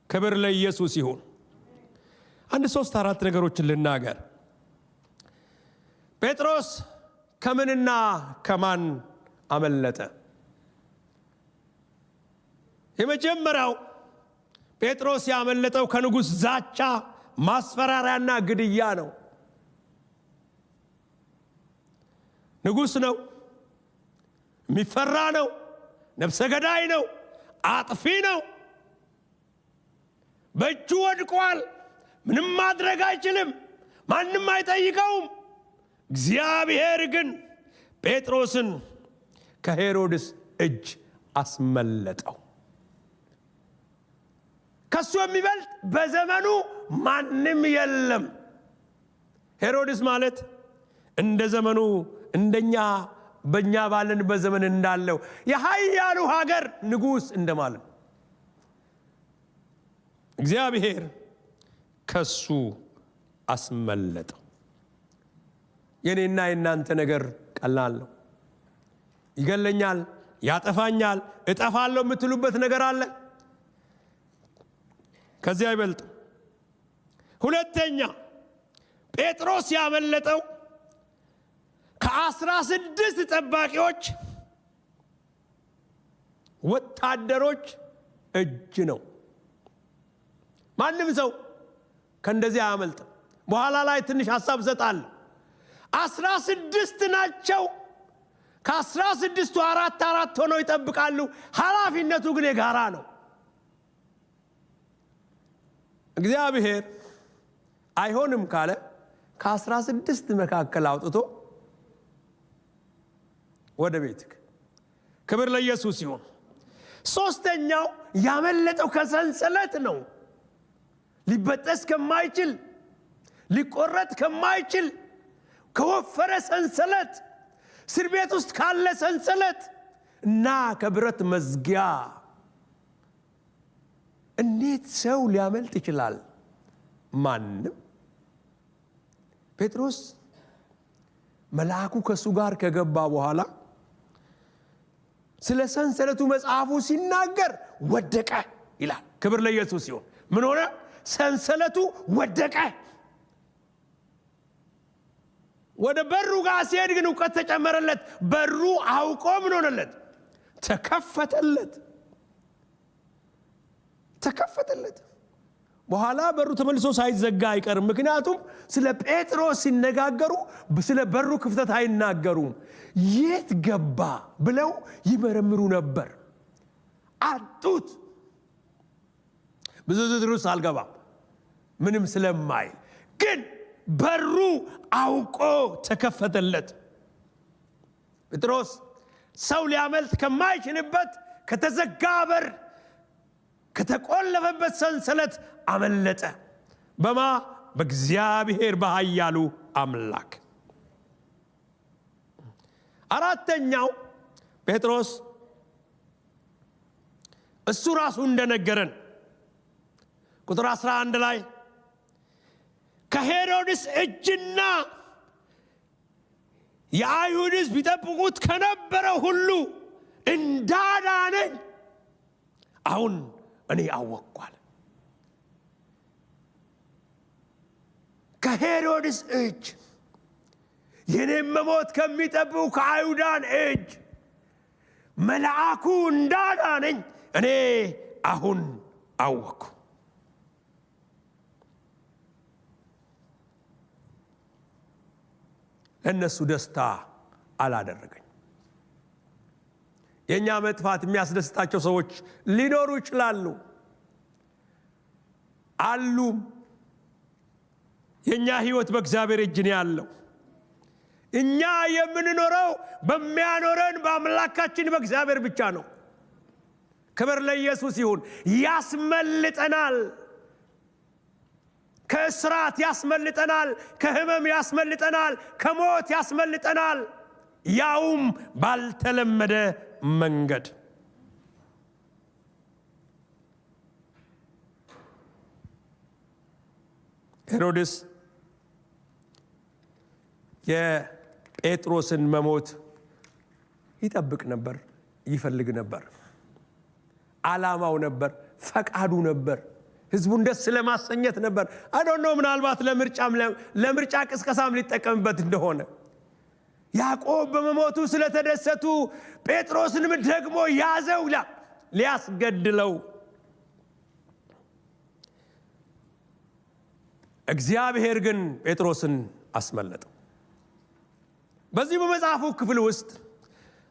[SPEAKER 1] ክብር ለኢየሱስ ይሁን። አንድ 3-4 ነገሮችን ልናገር። ጴጥሮስ ከምንና ከማን አመለጠ? የመጀመሪያው ጴጥሮስ ያመለጠው ከንጉሥ ዛቻ፣ ማስፈራሪያና ግድያ ነው። ንጉሥ ነው፣ የሚፈራ ነው፣ ነፍሰ ገዳይ ነው፣ አጥፊ ነው፣ በእጁ ወድቋል። ምንም ማድረግ አይችልም፣ ማንም አይጠይቀውም። እግዚአብሔር ግን ጴጥሮስን ከሄሮድስ እጅ አስመለጠው። ከሱ የሚበልጥ በዘመኑ ማንም የለም። ሄሮድስ ማለት እንደ ዘመኑ እንደኛ በእኛ ባለንበት ዘመን እንዳለው የኃያሉ ሀገር ንጉሥ እንደማለት። እግዚአብሔር ከሱ አስመለጠው። የኔና የናንተ ነገር ቀላል ነው። ይገለኛል፣ ያጠፋኛል፣ እጠፋለሁ የምትሉበት ነገር አለ? ከዚያ አይበልጥም። ሁለተኛ ጴጥሮስ ያመለጠው ከ16 ጠባቂዎች ወታደሮች እጅ ነው። ማንም ሰው ከእንደዚህ አያመልጥም። በኋላ ላይ ትንሽ ሐሳብ ሰጣለሁ። 16 ናቸው። ከ16ቱ 4 ሆነው ይጠብቃሉ። ኃላፊነቱ ግን የጋራ ነው። እግዚአብሔር አይሆንም ካለ ከ16 መካከል አውጥቶ ወደ ቤትክ። ክብር ለኢየሱስ ይሁን። ሶስተኛው ያመለጠው ከሰንሰለት ነው። ሊበጠስ ከማይችል፣ ሊቆረጥ ከማይችል ከወፈረ ሰንሰለት፣ እስር ቤት ውስጥ ካለ ሰንሰለት እና ከብረት መዝጊያ እንዴት ሰው ሊያመልጥ ይችላል? ማንም። ጴጥሮስ መልአኩ ከሱ ጋር ከገባ በኋላ ስለ ሰንሰለቱ መጽሐፉ ሲናገር ወደቀ ይላል። ክብር ለኢየሱስ ይሁን። ምን ሆነ? ሰንሰለቱ ወደቀ። ወደ በሩ ጋር ሲሄድ ግን ዕውቀት ተጨመረለት። በሩ አውቆ ምን ሆነለት? ተከፈተለት። በኋላ በሩ ተመልሶ ሳይዘጋ አይቀርም። ምክንያቱም ስለ ጴጥሮስ ሲነጋገሩ ስለ በሩ ክፍተት አይናገሩም። የት ገባ ብለው ይመረምሩ ነበር። አጡት። ብዙ ዝርዝር አልገባም ምንም ስለማይል፣ ግን በሩ አውቆ ተከፈተለት። ጴጥሮስ ሰው ሊያመልጥ ከማይችልበት ከተዘጋ በር፣ ከተቆለፈበት ሰንሰለት አመለጠ። በማ? በእግዚአብሔር በኃያሉ አምላክ። አራተኛው ጴጥሮስ እሱ ራሱ እንደነገረን ቁጥር 11 ላይ ከሄሮድስ እጅና የአይሁድ ሕዝብ ቢጠብቁት ከነበረው ሁሉ እንዳዳነኝ አሁን እኔ አወቅኳል። ከሄሮድስ እጅ፣ የኔም መሞት ከሚጠብቁ ከአይሁዳን እጅ መልአኩ እንዳዳነኝ እኔ አሁን አወቅኩ። ለእነሱ ደስታ አላደረገኝ። የእኛ መጥፋት የሚያስደስታቸው ሰዎች ሊኖሩ ይችላሉ አሉ። የእኛ ሕይወት በእግዚአብሔር እጅ ነው ያለው። እኛ የምንኖረው በሚያኖረን በአምላካችን በእግዚአብሔር ብቻ ነው። ክብር ለኢየሱስ ይሁን። ያስመልጠናል። ከእስራት ያስመልጠናል፣ ከሕመም ያስመልጠናል፣ ከሞት ያስመልጠናል፣ ያውም ባልተለመደ መንገድ። ሄሮድስ የጴጥሮስን መሞት ይጠብቅ ነበር፣ ይፈልግ ነበር። ዓላማው ነበር፣ ፈቃዱ ነበር፣ ህዝቡን ደስ ለማሰኘት ነበር። አዶኖ ምናልባት ለምርጫ ቅስቀሳም ሊጠቀምበት እንደሆነ። ያዕቆብ በመሞቱ ስለተደሰቱ ጴጥሮስንም ደግሞ ያዘው ሊያስገድለው። እግዚአብሔር ግን ጴጥሮስን አስመለጠው። በዚህ በመጽሐፉ ክፍል ውስጥ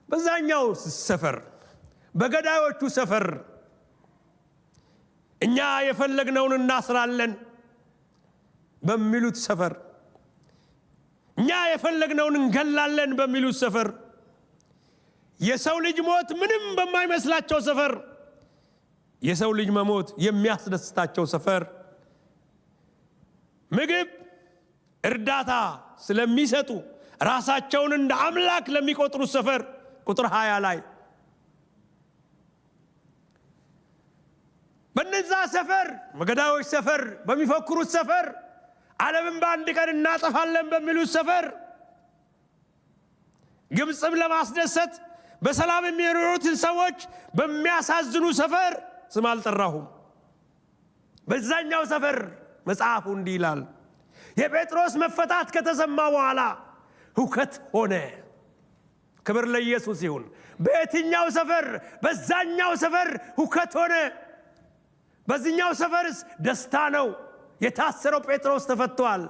[SPEAKER 1] በዛኛው ሰፈር፣ በገዳዮቹ ሰፈር እኛ የፈለግነውን እናስራለን በሚሉት ሰፈር፣ እኛ የፈለግነውን እንገላለን በሚሉት ሰፈር፣ የሰው ልጅ ሞት ምንም በማይመስላቸው ሰፈር፣ የሰው ልጅ መሞት የሚያስደስታቸው ሰፈር፣ ምግብ እርዳታ ስለሚሰጡ ራሳቸውን እንደ አምላክ ለሚቆጥሩት ሰፈር ቁጥር 20 ላይ በነዛ ሰፈር፣ በገዳዮች ሰፈር፣ በሚፈክሩት ሰፈር፣ ዓለምን በአንድ ቀን እናጠፋለን በሚሉት ሰፈር፣ ግብጽም ለማስደሰት በሰላም የሚኖሩትን ሰዎች በሚያሳዝኑ ሰፈር ስም አልጠራሁም። በዛኛው ሰፈር መጽሐፉ እንዲህ ይላል፣ የጴጥሮስ መፈታት ከተሰማ በኋላ ሁከት ሆነ። ክብር ለኢየሱስ ይሁን። በየትኛው ሰፈር? በዛኛው ሰፈር ሁከት ሆነ። በዚህኛው ሰፈርስ ደስታ ነው። የታሰረው ጴጥሮስ ተፈቷል።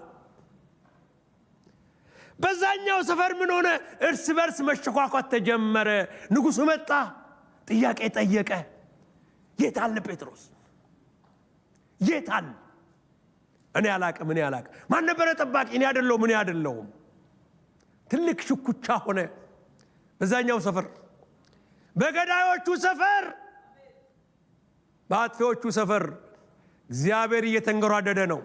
[SPEAKER 1] በዛኛው ሰፈር ምን ሆነ? እርስ በርስ መሸኳኳት ተጀመረ። ንጉሡ መጣ፣ ጥያቄ ጠየቀ። የት አለ ጴጥሮስ? የት አለ? እኔ አላቅም። ማን ነበረ ጠባቂ? እኔ አይደለሁም። ትልቅ ሽኩቻ ሆነ በዛኛው ሰፈር፣ በገዳዮቹ ሰፈር፣ በአጥፊዎቹ ሰፈር። እግዚአብሔር እየተንገራደደ ነው።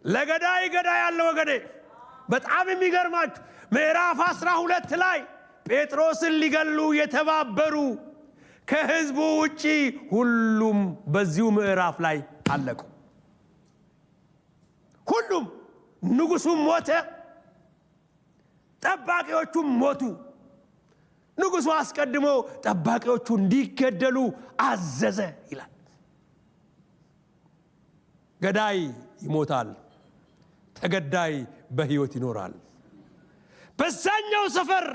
[SPEAKER 1] ለገዳይ ገዳይ ያለ ወገኔ። በጣም የሚገርማችሁ ምዕራፍ 12 ላይ ጴጥሮስን ሊገሉ የተባበሩ ከህዝቡ ውጪ ሁሉም በዚሁ ምዕራፍ ላይ አለቁ። ሁሉም። ንጉሡም ሞተ፣ ጠባቂዎቹም ሞቱ። ንጉሡ አስቀድሞ ጠባቂዎቹ እንዲገደሉ አዘዘ ይላል። ገዳይ ይሞታል፣ ተገዳይ በሕይወት ይኖራል። በዛኛው ሰፈር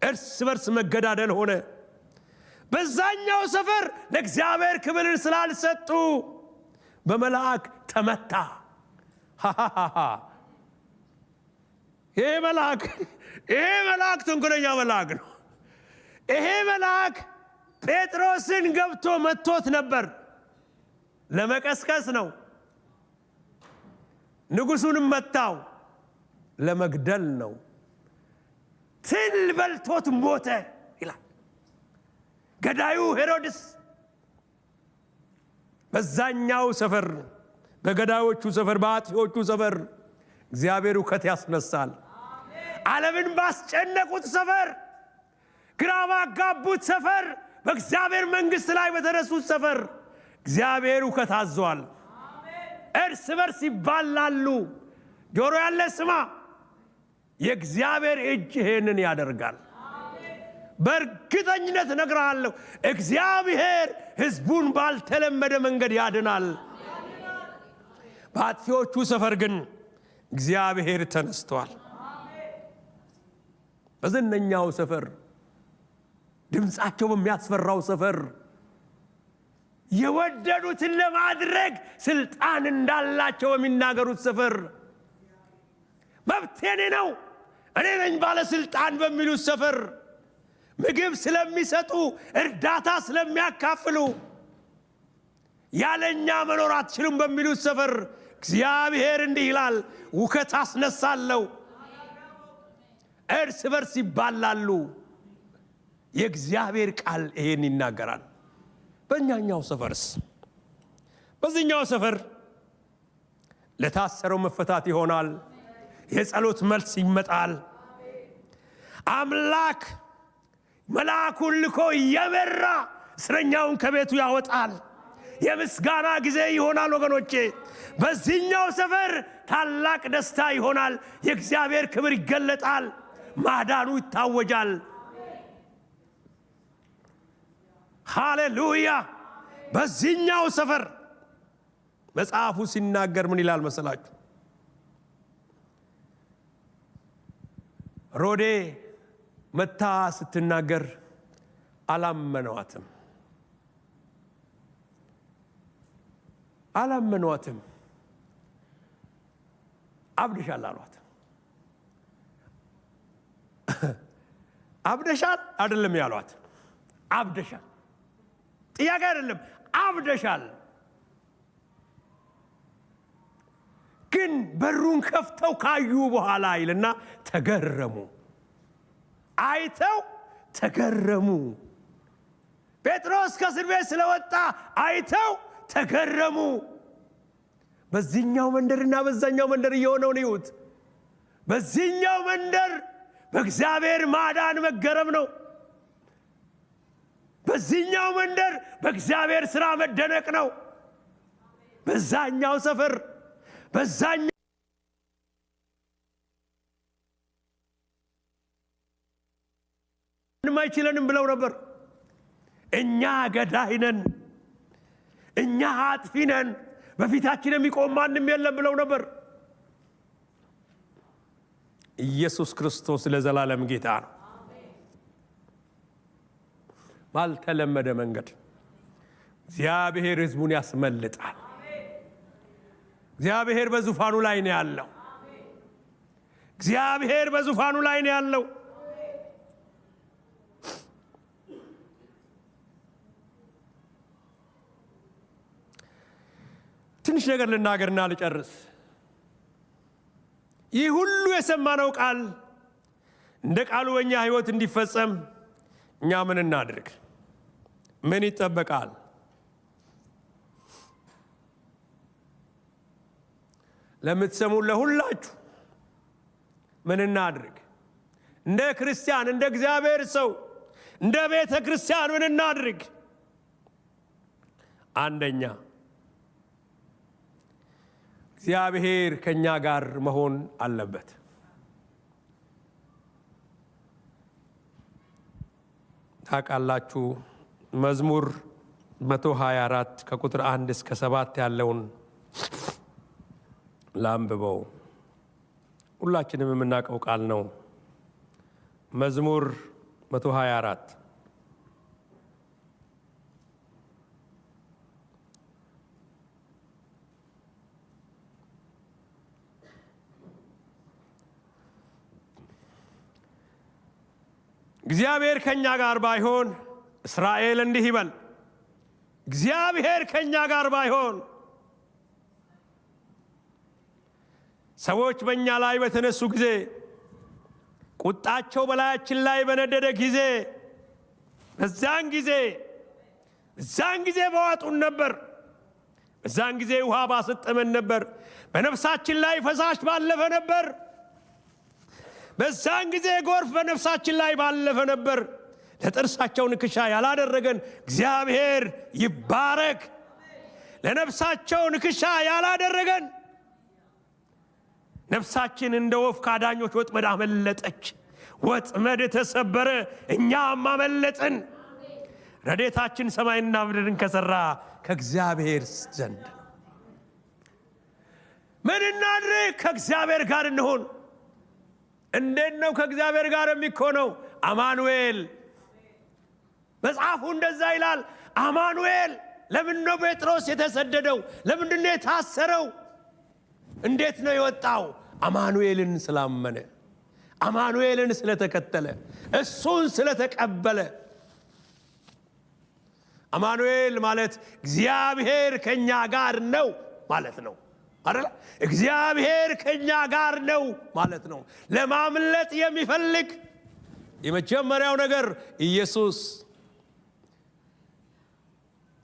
[SPEAKER 1] እርስ በርስ መገዳደል ሆነ። በዛኛው ሰፈር ለእግዚአብሔር ክብር ስላልሰጡ በመልአክ ተመታ። ይሄ መልአክ ተንኮለኛ መልአክ ነው። ይሄ መልአክ ጴጥሮስን ገብቶ መቶት ነበር። ለመቀስቀስ ነው። ንጉሡንም መታው፣ ለመግደል ነው። ትል በልቶት ሞተ ይላል። ገዳዩ ሄሮድስ በዛኛው ሰፈር፣ በገዳዮቹ ሰፈር፣ በአጥፊዎቹ ሰፈር እግዚአብሔር ሁከት ያስነሳል። ዓለምን ባስጨነቁት ሰፈር፣ ግራ ባጋቡት ሰፈር፣ በእግዚአብሔር መንግሥት ላይ በተነሱት ሰፈር እግዚአብሔር ሁከት አዟል። እርስ በርስ ይባላሉ። ጆሮ ያለ ስማ፣ የእግዚአብሔር እጅ ይሄንን ያደርጋል። በእርግጠኝነት እነግርሃለሁ፣ እግዚአብሔር ሕዝቡን ባልተለመደ መንገድ ያድናል። በአጥፊዎቹ ሰፈር ግን እግዚአብሔር ተነስቷል። በዝነኛው ሰፈር፣ ድምፃቸው በሚያስፈራው ሰፈር፣ የወደዱትን ለማድረግ ስልጣን እንዳላቸው በሚናገሩት ሰፈር፣ መብት የኔ ነው እኔ ነኝ ባለስልጣን በሚሉት ሰፈር፣ ምግብ ስለሚሰጡ እርዳታ ስለሚያካፍሉ ያለኛ መኖር አትችሉም በሚሉት ሰፈር እግዚአብሔር እንዲህ ይላል፣ ሁከት አስነሳለሁ። እርስ በርስ ይባላሉ። የእግዚአብሔር ቃል ይሄን ይናገራል። በእኛኛው ሰፈርስ? በዚህኛው ሰፈር ለታሰረው መፈታት ይሆናል። የጸሎት መልስ ይመጣል። አምላክ መልአኩን ልኮ እየመራ እስረኛውን ከቤቱ ያወጣል። የምስጋና ጊዜ ይሆናል ወገኖቼ። በዚህኛው ሰፈር ታላቅ ደስታ ይሆናል። የእግዚአብሔር ክብር ይገለጣል። ማዳኑ ይታወጃል። ሃሌሉያ። በዚህኛው ሰፈር መጽሐፉ ሲናገር ምን ይላል መሰላችሁ? ሮዴ መታ ስትናገር አላመኗትም። አብደሻል አሏት። አብደሻል አይደለም ያሏት፣ አብደሻል። ጥያቄ አይደለም፣ አብደሻል። ግን በሩን ከፍተው ካዩ በኋላ ይልና ተገረሙ። አይተው ተገረሙ። ጴጥሮስ ከእስር ቤት ስለወጣ አይተው ተገረሙ። በዚህኛው መንደርና በዛኛው መንደር እየሆነውን ይሁት። በዚህኛው መንደር በእግዚአብሔር ማዳን መገረም ነው። በዚህኛው መንደር በእግዚአብሔር ሥራ መደነቅ ነው። በዛኛው ሰፈር በዛኛው ማይችለንም ብለው ነበር። እኛ ገዳይ ነን፣ እኛ አጥፊ ነን፣ በፊታችን የሚቆም ማንም የለም ብለው ነበር። ኢየሱስ ክርስቶስ ለዘላለም ጌታ ነው። ባልተለመደ መንገድ እግዚአብሔር ሕዝቡን ያስመልጣል። እግዚአብሔር በዙፋኑ ላይ ነው ያለው። እግዚአብሔር በዙፋኑ ላይ ነው ያለው። ትንሽ ነገር ልናገርና ልጨርስ። ይህ ሁሉ የሰማነው ቃል እንደ ቃሉ በእኛ ሕይወት እንዲፈጸም እኛ ምን እናድርግ? ምን ይጠበቃል? ለምትሰሙ ለሁላችሁ ምን እናድርግ? እንደ ክርስቲያን፣ እንደ እግዚአብሔር ሰው፣ እንደ ቤተ ክርስቲያን ምን እናድርግ? አንደኛ እግዚአብሔር ከኛ ጋር መሆን አለበት። ታውቃላችሁ መዝሙር 124 ከቁጥር 1 እስከ 7 ያለውን ላንብበው። ሁላችንም የምናውቀው ቃል ነው። መዝሙር 124 እግዚአብሔር ከኛ ጋር ባይሆን እስራኤል እንዲህ ይበል፣ እግዚአብሔር ከኛ ጋር ባይሆን። ሰዎች በእኛ ላይ በተነሱ ጊዜ፣ ቁጣቸው በላያችን ላይ በነደደ ጊዜ፣ በዛን ጊዜ በዋጡን ነበር። በዛን ጊዜ ውሃ ባሰጠመን ነበር። በነፍሳችን ላይ ፈሳሽ ባለፈ ነበር። በዛን ጊዜ ጎርፍ በነፍሳችን ላይ ባለፈ ነበር። ለጥርሳቸው ንክሻ ያላደረገን እግዚአብሔር ይባረክ። ለነፍሳቸው ንክሻ ያላደረገን ነፍሳችን እንደ ወፍ ካዳኞች ወጥመድ አመለጠች። ወጥመድ ተሰበረ፣ እኛም አመለጥን። ረድኤታችን ሰማይና ምድርን ከሰራ ከእግዚአብሔር ዘንድ። ምን እናድርግ? ከእግዚአብሔር ጋር እንሆን። እንዴት ነው ከእግዚአብሔር ጋር የሚኮነው? አማኑኤል። መጽሐፉ እንደዛ ይላል። አማኑኤል። ለምን ነው ጴጥሮስ የተሰደደው? ለምንድን ነው የታሰረው? እንዴት ነው የወጣው? አማኑኤልን ስላመነ፣ አማኑኤልን ስለተከተለ፣ እሱን ስለተቀበለ። አማኑኤል ማለት እግዚአብሔር ከኛ ጋር ነው ማለት ነው አይደል? እግዚአብሔር ከኛ ጋር ነው ማለት ነው። ለማምለጥ የሚፈልግ የመጀመሪያው ነገር ኢየሱስ።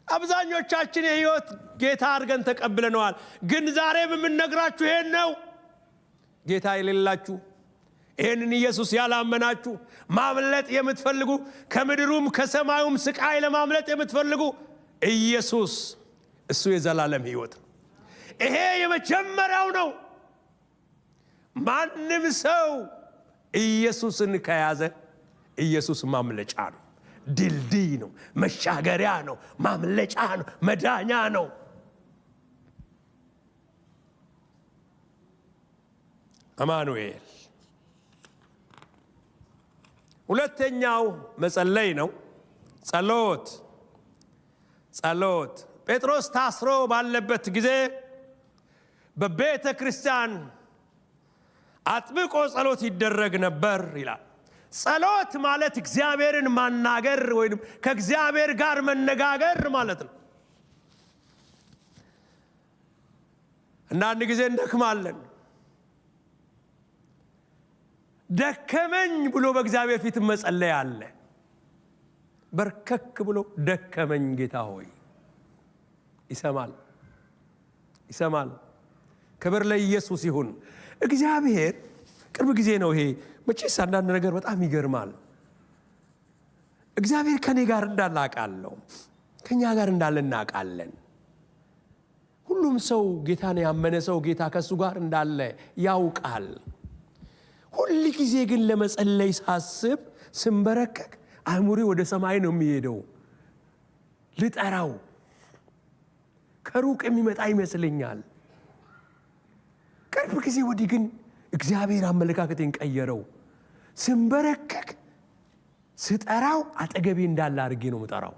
[SPEAKER 1] አብዛኞቻችን የሕይወት ጌታ አድርገን ተቀብለነዋል። ግን ዛሬም የምንነግራችሁ ይሄን ነው። ጌታ የሌላችሁ፣ ይሄንን ኢየሱስ ያላመናችሁ፣ ማምለጥ የምትፈልጉ፣ ከምድሩም ከሰማዩም ስቃይ ለማምለጥ የምትፈልጉ ኢየሱስ እሱ የዘላለም ሕይወት ነው። ይሄ የመጀመሪያው ነው። ማንም ሰው ኢየሱስን ከያዘ ኢየሱስ ማምለጫ ነው፣ ድልድይ ነው፣ መሻገሪያ ነው፣ ማምለጫ ነው፣ መዳኛ ነው። አማኑኤል። ሁለተኛው መጸለይ ነው። ጸሎት ጴጥሮስ ታስሮ ባለበት ጊዜ በቤተ ክርስቲያን አጥብቆ ጸሎት ይደረግ ነበር ይላል። ጸሎት ማለት እግዚአብሔርን ማናገር ወይም ከእግዚአብሔር ጋር መነጋገር ማለት ነው። አንዳንድ ጊዜ እንደክማለን። ደከመኝ ብሎ በእግዚአብሔር ፊት መጸለይ አለ። በርከክ ብሎ ደከመኝ ጌታ ሆይ ይሰማል። ክብር ለኢየሱስ ይሁን። እግዚአብሔር ቅርብ ጊዜ ነው ይሄ። መቼስ አንዳንድ ነገር በጣም ይገርማል። እግዚአብሔር ከኔ ጋር እንዳለ አውቃለሁ፣ ከኛ ጋር እንዳለ እናውቃለን። ሁሉም ሰው ጌታን ያመነ ሰው ጌታ ከሱ ጋር እንዳለ ያውቃል። ሁሉ ጊዜ ግን ለመጸለይ ሳስብ ስንበረከክ አእምሮዬ ወደ ሰማይ ነው የሚሄደው። ልጠራው ከሩቅ የሚመጣ ይመስለኛል። ቅርብ ጊዜ ወዲህ ግን እግዚአብሔር አመለካከቴን ቀየረው። ስንበረከክ ስጠራው አጠገቤ እንዳለ አድርጌ ነው የምጠራው።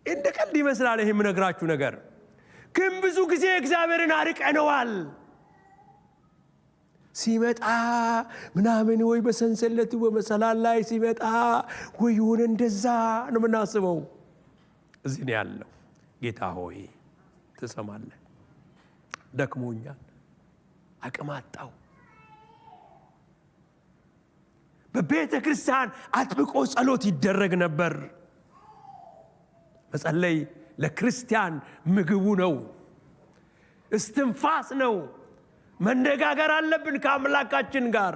[SPEAKER 1] እንደ ቀልድ ይመስላል ይሄ የምነግራችሁ ነገር፣ ግን ብዙ ጊዜ እግዚአብሔርን አርቀነዋል። ሲመጣ ምናምን ወይ በሰንሰለቱ በመሰላል ላይ ሲመጣ ወይ ሆነ እንደዛ ነው የምናስበው። እዚህ ነው ያለው። ጌታ ሆይ ትሰማለህ፣ ደክሞኛል፣ አቅም አጣው። በቤተ ክርስቲያን አጥብቆ ጸሎት ይደረግ ነበር። መጸለይ ለክርስቲያን ምግቡ ነው፣ እስትንፋስ ነው። መነጋገር አለብን ከአምላካችን ጋር።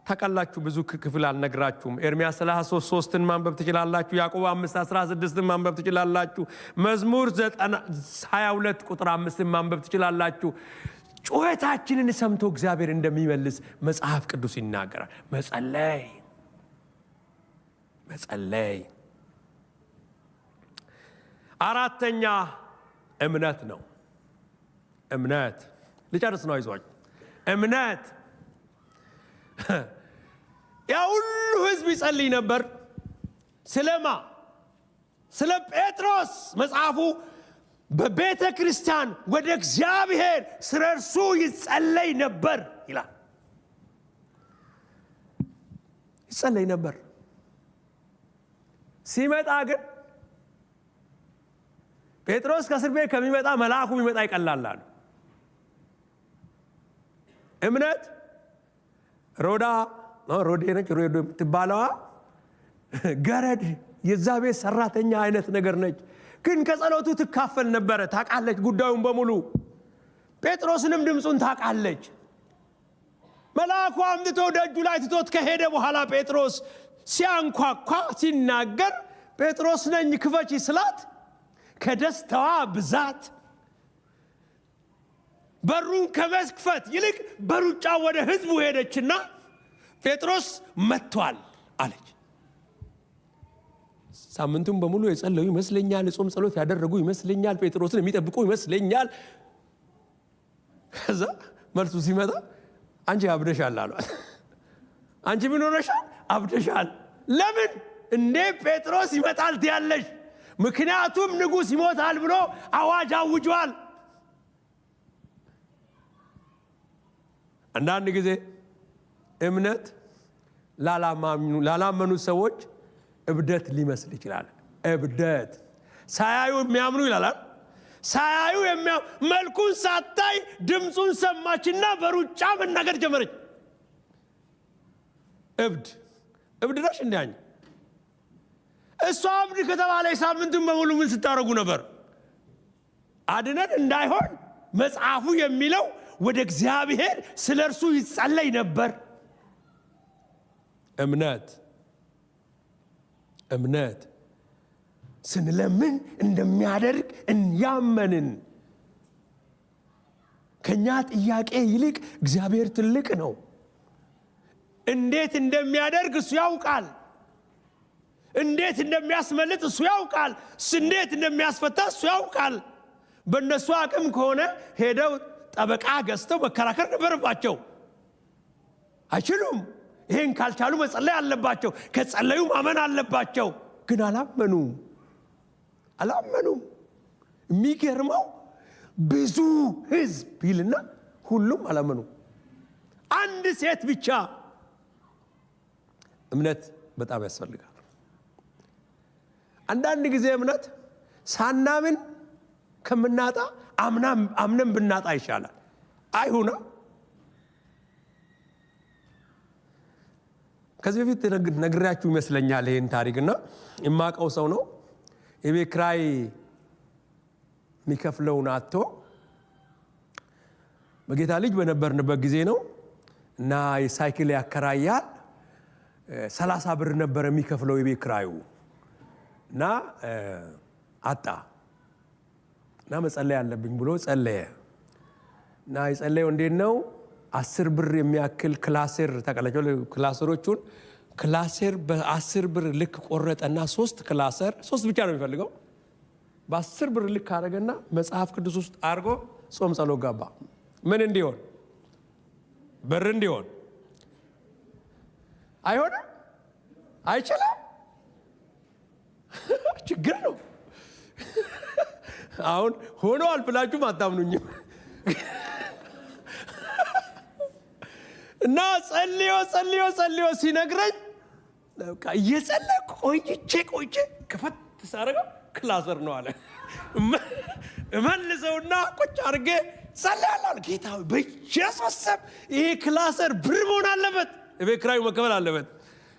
[SPEAKER 1] ታውቃላችሁ፣ ብዙ ክፍል አልነግራችሁም። ኤርምያስ 33:3ን ማንበብ ትችላላችሁ። ያዕቆብ 5:16ን ማንበብ ትችላላችሁ። መዝሙር 22 ቁጥር 5ን ማንበብ ትችላላችሁ። ጩኸታችንን ሰምቶ እግዚአብሔር እንደሚመልስ መጽሐፍ ቅዱስ ይናገራል። መጸለይ። አራተኛ እምነት ነው። እምነት ልጨርስ ነው፣ አይዟችሁ። እምነት ያ ሁሉ ህዝብ ይጸልይ ነበር። ስለማ ስለ ጴጥሮስ መጽሐፉ በቤተ ክርስቲያን ወደ እግዚአብሔር ስለ እርሱ ይጸለይ ነበር ይላል። ይጸለይ ነበር። ሲመጣ ግን ጴጥሮስ ከእስር ቤት ከሚመጣ መልአኩ የሚመጣ ይቀላል። እምነት ሮዴ ነች፣ ሮዴ የምትባለዋ ገረድ የዛ ቤት ሰራተኛ አይነት ነገር ነች። ግን ከጸሎቱ ትካፈል ነበረ። ታውቃለች ጉዳዩን በሙሉ። ጴጥሮስንም ድምፁን ታውቃለች። መልአኩ አምጥቶ ደጁ ላይ ትቶት ከሄደ በኋላ ጴጥሮስ ሲያንኳኳ ሲናገር ጴጥሮስ ነኝ ክፈቺ ስላት ከደስታዋ ብዛት በሩን ከመክፈት ይልቅ በሩጫ ወደ ህዝቡ ሄደችና ጴጥሮስ መጥቷል አለች። ሳምንቱን በሙሉ የጸለዩ ይመስለኛል፣ ጾም ጸሎት ያደረጉ ይመስለኛል፣ ጴጥሮስን የሚጠብቁ ይመስለኛል። ከዛ መልሱ ሲመጣ አንቺ አብደሻል አሏት። አንቺ ምን ሆነሻል? አብደሻል። ለምን እንዴ ጴጥሮስ ይመጣል ትያለሽ? ምክንያቱም ንጉሥ ይሞታል ብሎ አዋጅ አውጇል። አንዳንድ ጊዜ እምነት ላላመኑ ሰዎች እብደት ሊመስል ይችላል። እብደት ሳያዩ የሚያምኑ ይላል። ሳያዩ መልኩን ሳታይ ድምፁን ሰማችና በሩጫ መናገር ጀመረች። እብድ ነሽ እንዲያኝ እሷ እብድ ከተባለ ሳምንቱን በሙሉ ምን ስታረጉ ነበር? አድነን እንዳይሆን መጽሐፉ የሚለው ወደ እግዚአብሔር ስለ እርሱ ይጸለይ ነበር። እምነት ስንለምን እንደሚያደርግ ያመንን። ከኛ ጥያቄ ይልቅ እግዚአብሔር ትልቅ ነው። እንዴት እንደሚያደርግ እሱ ያውቃል። እንዴት እንደሚያስመልጥ እሱ ያውቃል። እንዴት እንደሚያስፈታ እሱ ያውቃል። በእነሱ አቅም ከሆነ ሄደው ጠበቃ ገዝተው መከራከር ነበረባቸው። አይችሉም። ይሄን ካልቻሉ መጸለይ አለባቸው። ከጸለዩ ማመን አለባቸው። ግን አላመኑም። የሚገርመው ብዙ ሕዝብ ይልና ሁሉም አላመኑ። አንድ ሴት ብቻ። እምነት በጣም ያስፈልጋል። አንዳንድ ጊዜ እምነት ሳናምን ከምናጣ አምነን ብናጣ ይሻላል። አይሁና። ከዚህ በፊት ነግሬያችሁ ይመስለኛል ይሄን ታሪክና የማውቀው ሰው ነው። የቤት ኪራይ የሚከፍለውን አጥቶ በጌታ ልጅ በነበርንበት ጊዜ ነው እና የሳይክል ያከራያል። 30 ብር ነበር የሚከፍለው የቤት ኪራዩ እና አጣ እና መጸለይ አለብኝ ብሎ ጸለየ እና የጸለየው እንዴት ነው? 10 ብር የሚያክል ክላሴር ተቀላቀለ። ክላሴሮቹን ክላሴር በ10 ብር ልክ ቆረጠና 3 ክላሴር 3 ብቻ ነው የሚፈልገው። በ10 ብር ልክ አደረገና መጽሐፍ ቅዱስ ውስጥ አድርጎ ጾም ጸሎት ገባ። ምን እንዲሆን? ብር እንዲሆን። አይሆንም፣ አይችልም። ችግር ነው። አሁን ሆኗል ብላችሁ አታምኑኝም። እና ጸልዮ ሲነግረኝ በቃ እየጸለይኩ ቆይቼ ከፈት ሳረገው ክላሰር ነው አለ። እመልሰውና ቁጭ አድርጌ ጸልያለሁ። ጌታ በኢየሱስ ስም ይሄ ክላሰር ብር መሆን አለበት፣ የቤት ኪራዩ መከፈል አለበት።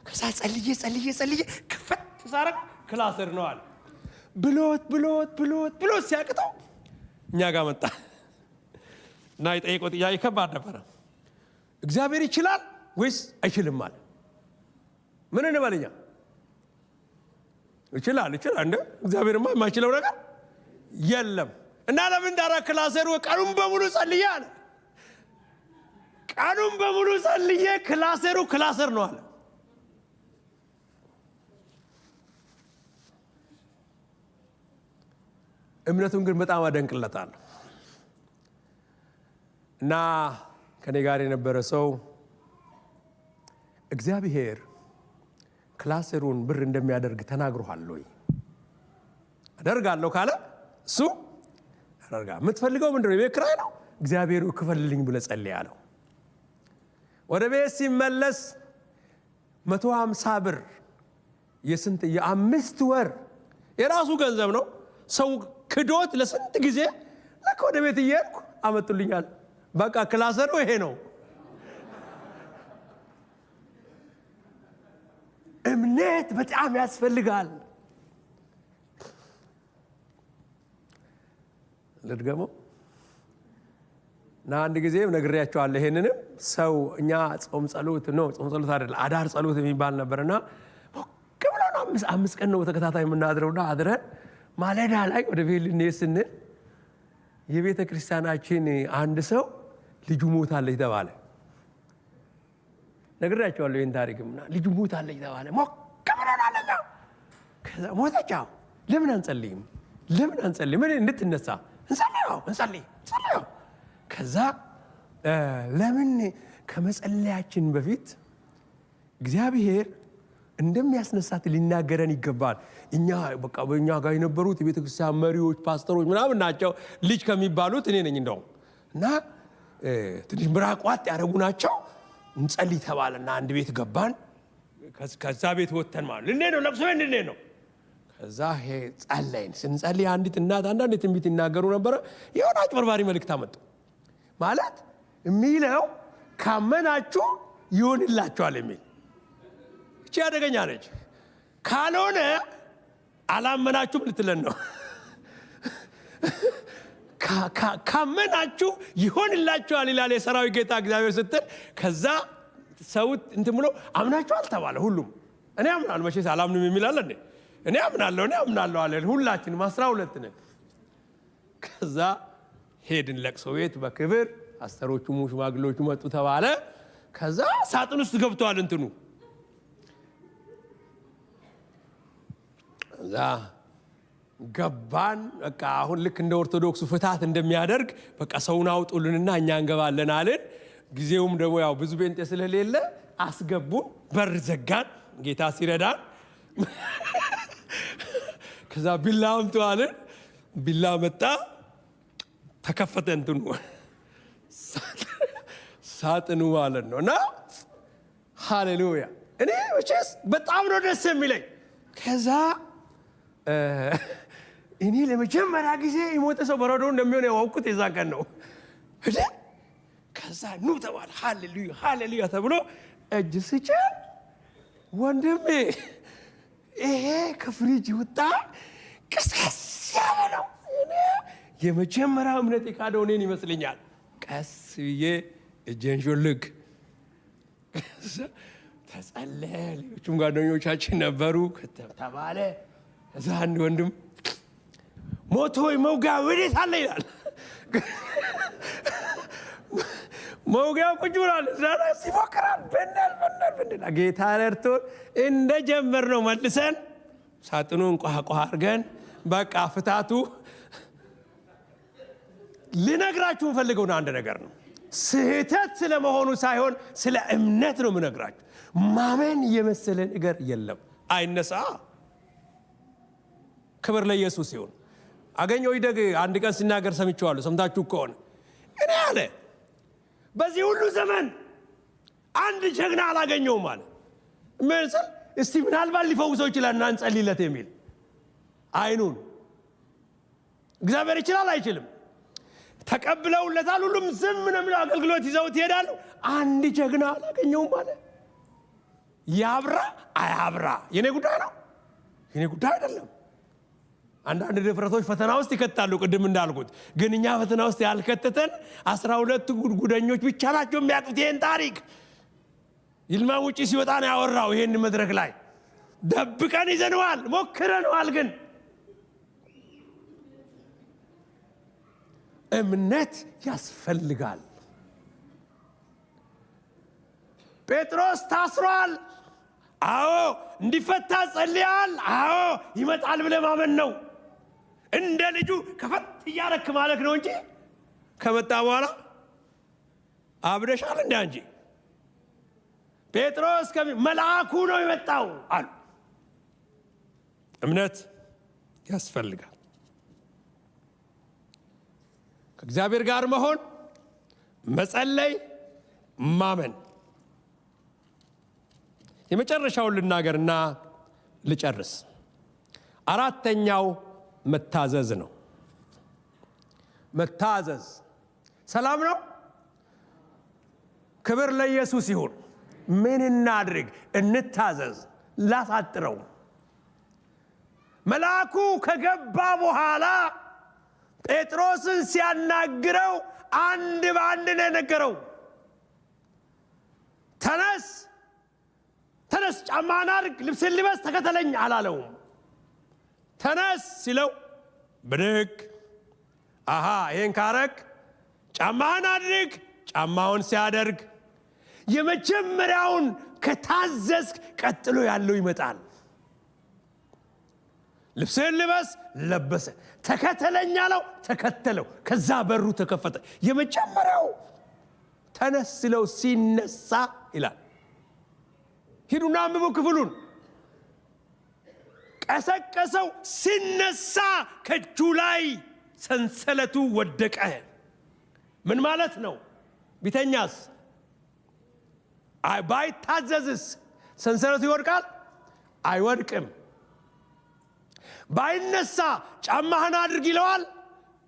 [SPEAKER 1] ከዛ ጸልዬ ከፈት ሳረገው ክላሰር ነው አለ። ብሎት ሲያቅተው እኛ ጋር መጣ እና የጠየቀው ጥያቄ ከባድ ነበረ። እግዚአብሔር ይችላል ወይስ አይችልም አለ። ምን እንበልኛ? ይችላል እንደ እግዚአብሔርማ የማይችለው ነገር የለም። እና ለምን ዳራ ክላሰሩ ቀኑን በሙሉ ጸልዬ አለ። ቀኑን በሙሉ ጸልዬ ክላሰሩ ክላሰር ነው አለ። እምነቱን ግን በጣም አደንቅለታለሁ። እና ከኔ ጋር የነበረ ሰው እግዚአብሔር ክላሰሩን ብር እንደሚያደርግ ተናግሮሃል ወይ? አደርጋለሁ ካለ እሱ አደርጋለሁ። የምትፈልገው ምንድነው? የቤት ኪራይ ነው። እግዚአብሔር ክፈልልኝ ብለህ ጸልይ አለው። ወደ ቤት ሲመለስ 150 ብር የስንት የ5 ወር የራሱ ገንዘብ ነው። ሰው ክዶት ለስንት ጊዜ ለካ ወደ ቤት እየሄድኩ አመጡልኛል። በቃ ክላሰሩ ይሄ ነው። እምነት በጣም ያስፈልጋል። ልድገመው እና አንድ ጊዜም ነግሬያቸዋለሁ። ይሄንንም ሰው እኛ ጾም ጸሎት አይደለም አዳር ጸሎት የሚባል ነበርና ከብላና 5 ቀን ነው በተከታታይ የምናድረውና አድረን ማለዳ ላይ ወደ ቤት ልንሄድ ስንል የቤተ ክርስቲያናችን አንድ ሰው ልጁ ሞታለች ተባለ። ነግሬያቸዋለሁ ይሄን ታሪክምና ልጁ ሞታለች ተባለ። ሞከብረናለኛ ከዛ ሞተቻው። ለምን አንጸልይም? ምን እንድትነሳ እንጸልይ። ከዛ ለምን ከመጸለያችን በፊት እግዚአብሔር እንደሚያስነሳት ሊናገረን ይገባል። እኛ በቃ በእኛ ጋር የነበሩት የቤተ ክርስቲያን መሪዎች ፓስተሮች ምናምን ናቸው። ልጅ ከሚባሉት እኔ ነኝ እንደው እና ትንሽ ምራቋጥ ያደረጉ ናቸው። እንጸልይ ተባለና አንድ ቤት ገባን። ከዛ ቤት ወተን ማለት ልንሄድ ነው፣ ለቅሶ ልንሄድ ነው። ከዛ ጸለይን። ስንጸልይ አንዲት እናት አንዳንድ ትንቢት ይናገሩ ነበረ። የሆነ አጭበርባሪ መልእክት አመጡ። ማለት የሚለው ካመናችሁ ይሆንላችኋል የሚል እቺ አደገኛ ነች። ካልሆነ አላመናችሁም ልትለን ነው። ካመናችሁ ይሆንላችኋል ይላል የሰራዊት ጌታ እግዚአብሔር ስትል፣ ከዛ ሰው እንትን ብሎ አምናችኋል ተባለ። ሁሉም እኔ አምናለሁ መቼስ አላምንም የሚል አለ እንዴ? እኔ አምናለሁ አለን። ሁላችንም 12 ነን። ከዛ ሄድን ለቅሶ ቤት በክብር አስተሮቹ ሽማግሌዎቹ መጡ ተባለ። ከዛ ሳጥን ውስጥ ገብቷል እንትኑ። ከዛ ገባን። በቃ አሁን ልክ እንደ ኦርቶዶክሱ ፍታት እንደሚያደርግ በቃ ሰውን አውጡልንና እኛ እንገባለን አለን። ጊዜውም ደግሞ ያው ብዙ ቤንጤ ስለሌለ አስገቡን። በር ዘጋን ጌታ ሲረዳን። ከዛ ቢላ አምጡ አለን። ቢላ መጣ። ተከፈተ እንትኑ ሳጥኑ ማለት ነው። እና ሃሌሉያ እኔ ወቸስ በጣም ነው ደስ የሚለኝ። ከዛ እኔ ለመጀመሪያ ጊዜ የሞተ ሰው በረዶ እንደሚሆን ያወቅኩት የዛ ቀን ነው። ከዛ ኑ ተባለ። ሃሌሉያ ተብሎ እጅ ስጭ ወንድሜ ይሄ ከፍሪጅ ወጣ ቀስቀስ ያለ ነው። የመጀመሪያ እምነት የካደው እኔን ይመስለኛል። ቀስ ብዬ እጄን ሾልክ ተጸለየ። ሌሎቹም ጓደኞቻችን ነበሩ። ከተባለ እዛ አንድ ወንድም ሞቶይ መውጋ ወዴት አለ ይላል። መውጋው ቁጭ ብሏል። ዛሬ ሲፎክራል። በእንደል ጌታ ረድቶን እንደጀመርነው መልሰን ሳጥኑን ቋቋ አድርገን በቃ ፍታቱ። ልነግራችሁ ፈልገው አንድ ነገር ነው። ስህተት ስለመሆኑ ሳይሆን ስለ እምነት ነው የምነግራችሁ። ማመን የመሰለ ነገር የለም። አይነሳ። ክብር ለኢየሱስ ይሁን። አገኘው ይደግ አንድ ቀን ሲናገር ሰምቼዋለሁ። ሰምታችሁ ከሆነ እኔ አለ በዚህ ሁሉ ዘመን አንድ ጀግና አላገኘውም አለ። ምን እስቲ ምናልባት ሊፈውሰው ይችላል እና እንጸልይለት የሚል አይኑን እግዚአብሔር ይችላል አይችልም? ተቀብለውለታል። ሁሉም ዝም ነው የሚለው። አገልግሎት ይዘውት ይሄዳሉ። አንድ ጀግና አላገኘውም አለ። ያብራ አያብራ የኔ ጉዳይ ነው፣ የኔ ጉዳይ አይደለም። አንዳንድ ድፍረቶች ፈተና ውስጥ ይከታሉ ቅድም እንዳልኩት። ግን እኛ ፈተና ውስጥ ያልከተተን 12 ጉደኞች ብቻ ናቸው የሚያውቁት ይሄን ታሪክ። ይልማ ውጪ ሲወጣ ነው ያወራው። ይሄን መድረክ ላይ ደብቀን ይዘነዋል፣ ሞክረነዋል። ግን እምነት ያስፈልጋል። ጴጥሮስ ታስሯል። አዎ እንዲፈታ ጸልያል። አዎ ይመጣል ብለህ ማመን ነው። እንደ ልጁ ከፈት እያረክ ማለት ነው እንጂ ከመጣ በኋላ አብደሻል እንደ አንጂ። ጴጥሮስ መልአኩ ነው የመጣው አሉ። እምነት ያስፈልጋል። ከእግዚአብሔር ጋር መሆን፣ መጸለይ፣ ማመን። የመጨረሻውን ልናገርና ልጨርስ። አራተኛው መታዘዝ ነው። መታዘዝ ሰላም ነው። ክብር ለኢየሱስ ይሁን። ምን እናድርግ? እንታዘዝ። ላሳጥረው። መልአኩ ከገባ በኋላ ጴጥሮስን ሲያናግረው አንድ በአንድ ነው የነገረው። ተነስ፣ ጫማህን አድርግ፣ ልብስን ልበስ፣ ተከተለኝ አላለውም። ተነስ ሲለው ብድግ። ይሄን ካረግ ጫማህን አድርግ። ጫማውን ሲያደርግ የመጀመሪያውን ከታዘዝክ ቀጥሎ ያለው ይመጣል። ልብስህን ልበስ፣ ለበሰ። ተከተለኝ አለው፣ ተከተለው። ከዛ በሩ ተከፈተ። የመጀመሪያው ተነስ ሲለው ሲነሳ ይላል። ሂዱና አንብቡ ክፍሉን። ቀሰቀሰው። ሲነሳ ከእጁ ላይ ሰንሰለቱ ወደቀ። ምን ማለት ነው? ቢተኛስ? ባይታዘዝስ ሰንሰለቱ ይወድቃል? አይወድቅም። ባይነሳ ጫማህን አድርግ ይለዋል?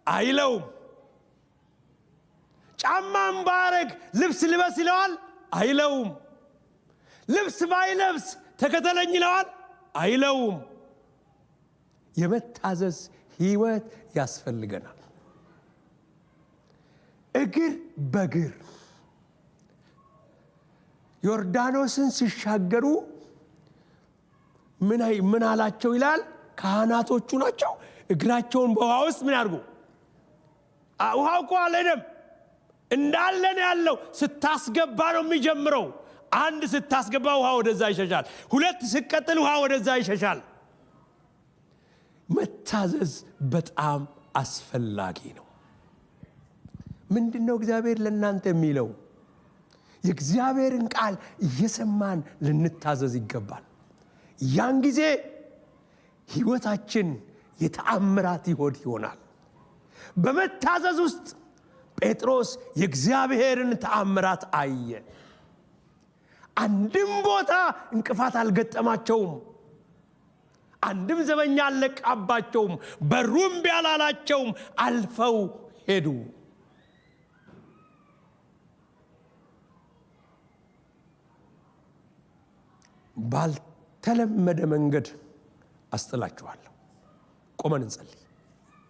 [SPEAKER 1] አይለውም። ጫማን ባረግ ልብስ ልበስ ይለዋል? አይለውም። ልብስ ባይለብስ ተከተለኝ ይለዋል? አይለውም። የመታዘዝ ህይወት ያስፈልገናል። እግር በእግር ዮርዳኖስን ሲሻገሩ ምን አላቸው ይላል ካህናቶቹ ናቸው እግራቸውን በውሃ ውስጥ ምን ያርጉ ውሃው እኮ አልሄደም እንዳለ ነው ያለው ስታስገባ ነው የሚጀምረው አንድ ስታስገባ ውሃ ወደዛ ይሸሻል ሁለት ሲቀጥል ውሃ ወደዛ ይሸሻል መታዘዝ በጣም አስፈላጊ ነው ምንድነው እግዚአብሔር ለእናንተ የሚለው የእግዚአብሔርን ቃል እየሰማን ልንታዘዝ ይገባል ያን ጊዜ ህይወታችን የተአምራት ይሆናል በመታዘዝ ውስጥ ጴጥሮስ የእግዚአብሔርን ተአምራት አየ አንድም ቦታ እንቅፋት አልገጠማቸውም አንድም ዘበኛ አልለቃባቸውም በሩም ቢያላላቸውም አልፈው ሄዱ ባልተለመደ መንገድ አስጥላችኋለሁ ቆመን እንጸልይ